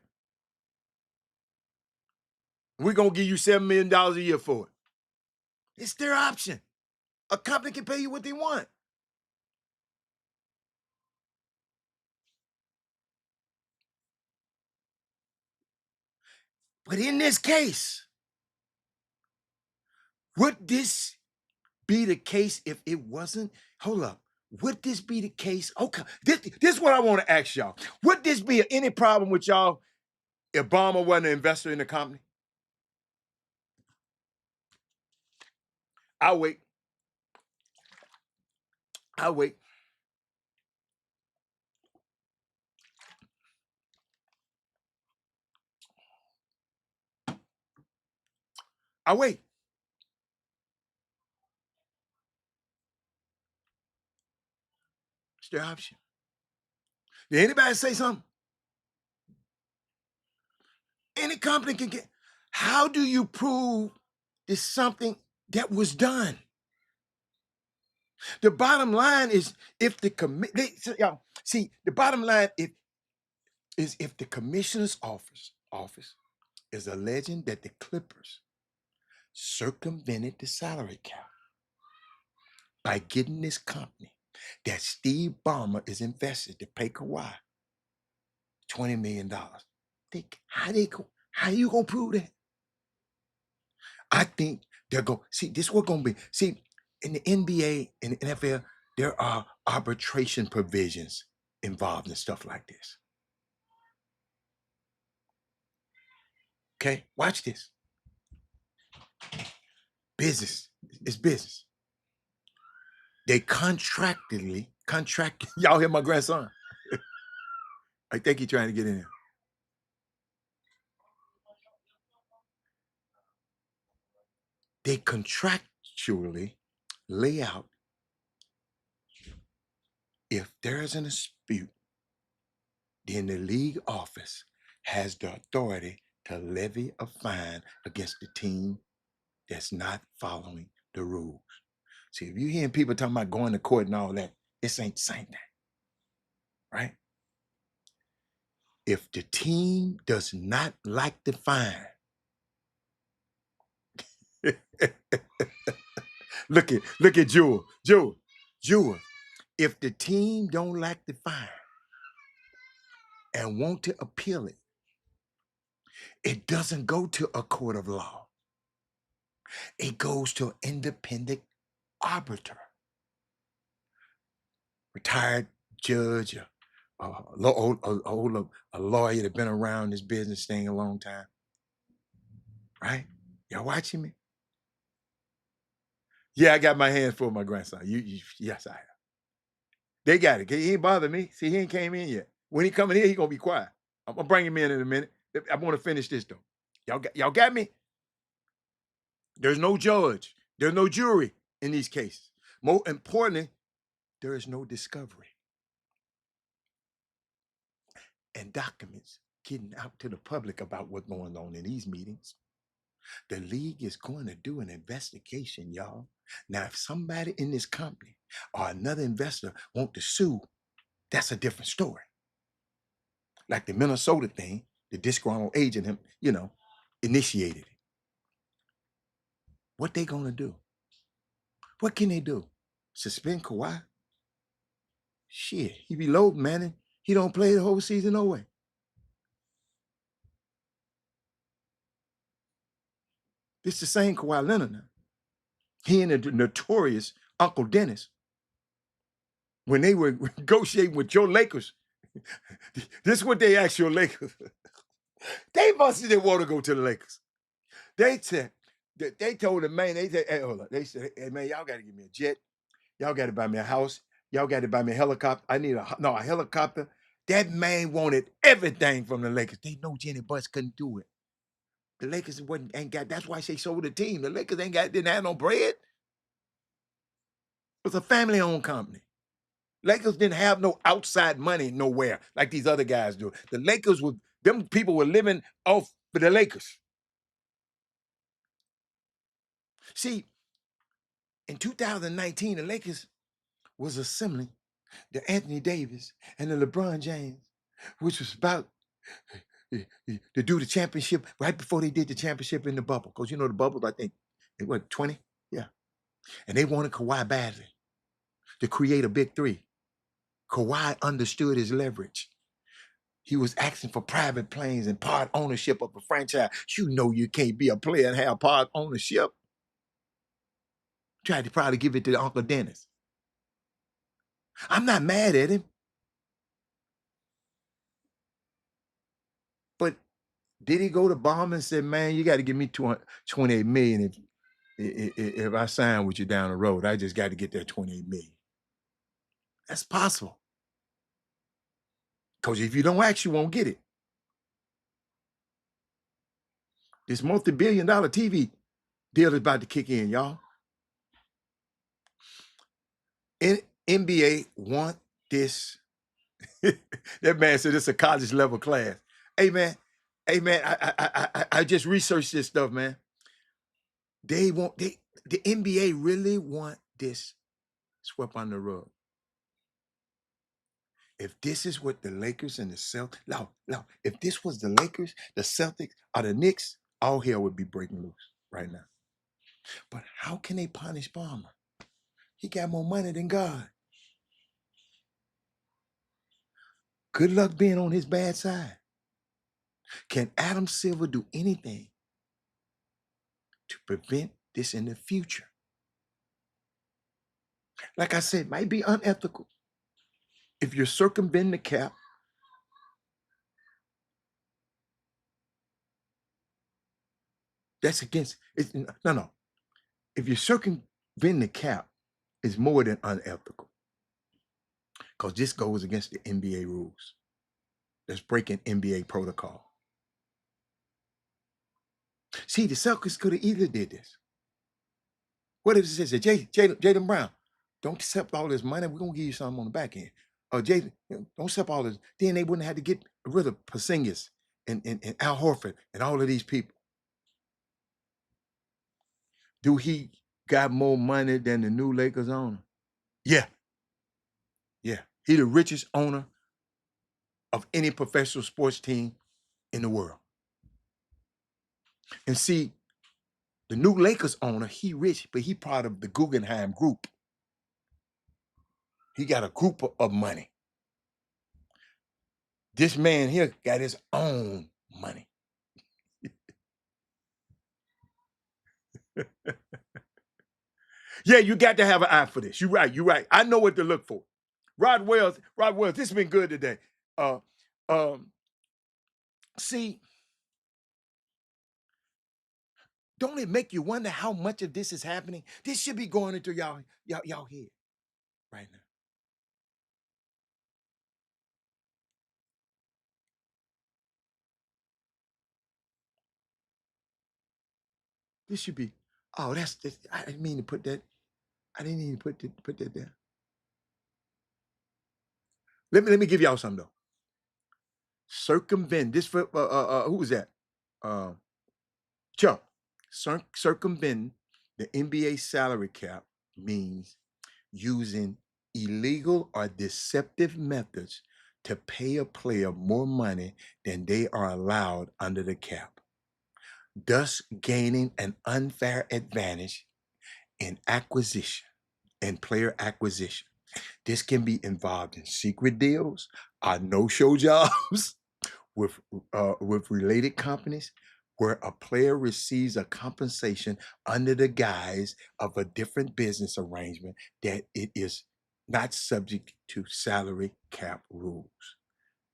We're going to give you $7 million a year for it. It's their option. A company can pay you what they want. But in this case, would this be the case if it wasn't? Hold up. Would this be the case? Okay, this is what I want to ask y'all. Would this be any problem with y'all if Obama wasn't an investor in the company? I'll wait. I'll wait. I'll wait. It's their option. Did anybody say something? Any company can get. How do you prove it's something that was done? The bottom line is if the y'all see the bottom line if the commissioner's office is alleging that the Clippers circumvented the salary cap by getting this company that Steve Ballmer is invested to pay Kawhi $20 million. How you gonna prove that? I think they're going see this. What gonna be see in the NBA and the NFL? There are arbitration provisions involved in stuff like this. Okay, watch this. Business is business. They contract. Y'all hear my grandson? I think he's trying to get in there. They contractually lay out if there's an dispute, then the league office has the authority to levy a fine against the team that's not following the rules. See, if you're hearing people talking about going to court and all that, this ain't the same thing, right? If the team does not like the fine, look at Jewel. If the team don't like the fine and want to appeal it, It doesn't go to a court of law. It goes to an independent arbiter, retired judge, a lawyer that been around this business thing a long time, right? Y'all watching me? Yeah, I got my hands full with my grandson. Yes, I have. They got it. He ain't bother me. See, he ain't came in yet. When he come in here, he gonna be quiet. I'm gonna bring him in a minute. I want to finish this though. Y'all got me? There's no judge. There's no jury in these cases. More importantly, there is no discovery and documents getting out to the public about what's going on in these meetings. The league is going to do an investigation, y'all. Now, if somebody in this company or another investor want to sue, that's a different story. Like the Minnesota thing, the disgruntled agent, initiated it. What they gonna do? What can they do? Suspend Kawhi? Shit, he be loading, man. And he don't play the whole season no way. It's the same Kawhi Leonard now. He and the notorious Uncle Dennis, when they were negotiating with your Lakers, this is what they asked your Lakers. They must didn't want to go to the Lakers. They said, they told him, man, they said, hey, hold on. They said, hey, man, y'all got to give me a jet. Y'all got to buy me a house. Y'all got to buy me a helicopter. I need a helicopter. That man wanted everything from the Lakers. They know Jenny Butts couldn't do it. The Lakers ain't got. That's why they sold the team. The Lakers didn't have no bread. It was a family-owned company. Lakers didn't have no outside money nowhere like these other guys do. The Lakers them people were living off for the Lakers. See, in 2019, the Lakers was assembling the Anthony Davis and the LeBron James, which was about to do the championship right before they did the championship in the bubble. Because the bubble, I think, it was 20? Yeah. And they wanted Kawhi badly to create a big three. Kawhi understood his leverage. He was asking for private planes and part ownership of a franchise. You know you can't be a player and have part ownership. Tried to probably give it to Uncle Dennis. I'm not mad at him. But did he go to Bomb and say, man, you got to give me 28 million if I sign with you down the road? I just got to get that 28 million. That's possible. Because if you don't ask, you won't get it. This multi-billion-dollar TV deal is about to kick in, y'all. NBA want this. That man said it's a college level class. Hey man, I just researched this stuff, man. The NBA really want this swept under the rug. If this is what the Lakers and the Celtics, no, if this was the Lakers, the Celtics, or the Knicks, all hell would be breaking loose right now. But how can they punish Palmer? He got more money than God. Good luck being on his bad side. Can Adam Silver do anything to prevent this in the future? Like I said, might be unethical. If you're circumventing the cap, that's against it. No. If you're circumventing the cap, it's more than unethical. Because this goes against the NBA rules. That's breaking NBA protocol. See, the Celtics could have easily did this. What if it says, Jaylen Brown, don't accept all this money. We're going to give you something on the back end. Or Jaylen, don't accept all this. Then they wouldn't have to get rid of Porzingis and Al Horford and all of these people. Do he got more money than the new Lakers owner? Yeah. He the richest owner of any professional sports team in the world. And see, the new Lakers owner, he rich, but he part of the Guggenheim group. He got a group of money. This man here got his own money. Yeah, you got to have an eye for this. You're right. You're right. I know what to look for. Rod Wells, this has been good today. Uh, um, see, don't it make you wonder how much of this is happening? This should be going into y'all head right now. This should be. Oh, that's. I didn't mean to put that. I didn't mean to put that there. Let me give y'all something though. Circumvent this for who was that? Uh, Chump. Circumventing the NBA salary cap means using illegal or deceptive methods to pay a player more money than they are allowed under the cap, thus gaining an unfair advantage in player acquisition. This can be involved in secret deals, no-show jobs with related companies, where a player receives a compensation under the guise of a different business arrangement that it is not subject to salary cap rules.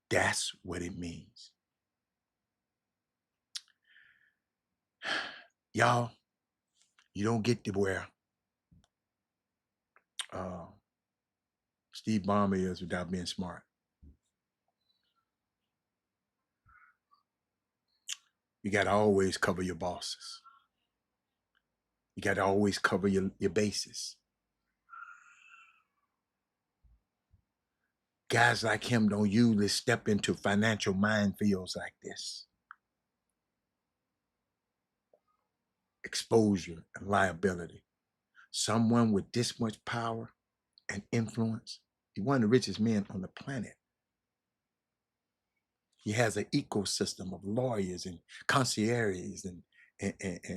That's what it means. Y'all, you don't get to where Steve Ballmer is without being smart. You got to always cover your bosses. You got to always cover your bases. Guys like him don't usually step into financial minefields like this. Exposure and liability. Someone with this much power and influence, he's one of the richest men on the planet. He has an ecosystem of lawyers and concierges and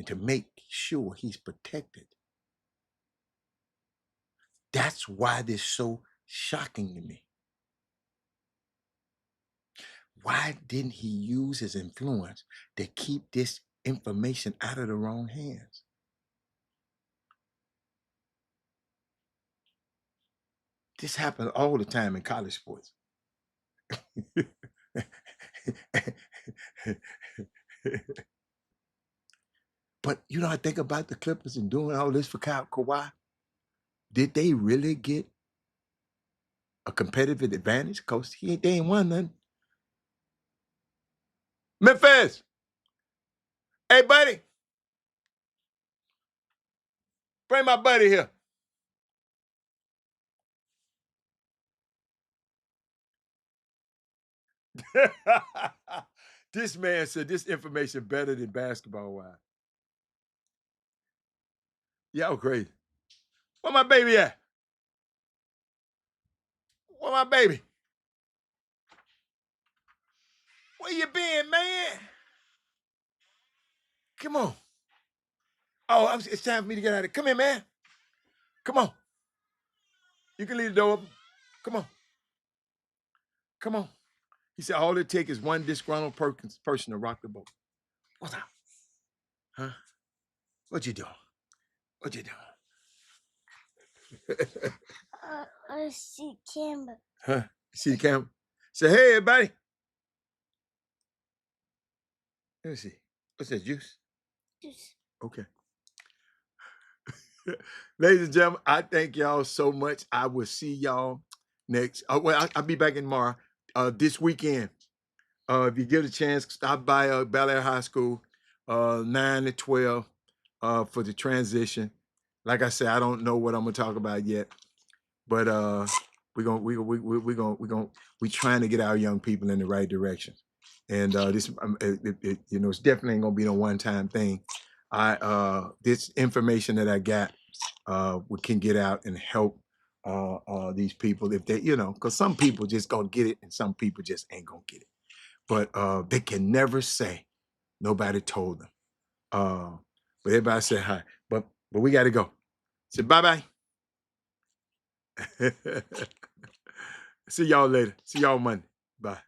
to make sure he's protected. That's why this is so shocking to me. Why didn't he use his influence to keep this information out of the wrong hands? This happens all the time in college sports. But you know, I think about the Clippers and doing all this for Kawhi. Did they really get a competitive advantage? Because they ain't won nothing. Memphis! Hey, buddy! Bring my buddy here. This man said this information better than basketball wise. Y'all crazy. Where my baby at? Where my baby? Where you been, man? Come on. Oh, it's time for me to get out of here. Come here, man. Come on. You can leave the door open. Come on. Come on. He said all it takes is one disgruntled person to rock the boat. What's up? Huh? What you doing? What you doing? I see camera. Huh? You see the camera? Say, hey, everybody. Let me see. What's that, juice? Juice. Okay. Ladies and gentlemen, I thank y'all so much. I will see y'all next. I'll be back in tomorrow. This weekend. If you get a chance, stop by Bel Air High School, 9 to 12, for the transition. Like I said, I don't know what I'm gonna talk about yet, but we're trying to get our young people in the right direction. And this, it's definitely ain't gonna be no one-time thing. This information that I got, we can get out and help these people if they, because some people just gonna get it and some people just ain't gonna get it. But they can never say nobody told them. But everybody say hi. But we got to go. Say bye-bye. See y'all later. See y'all Monday. Bye.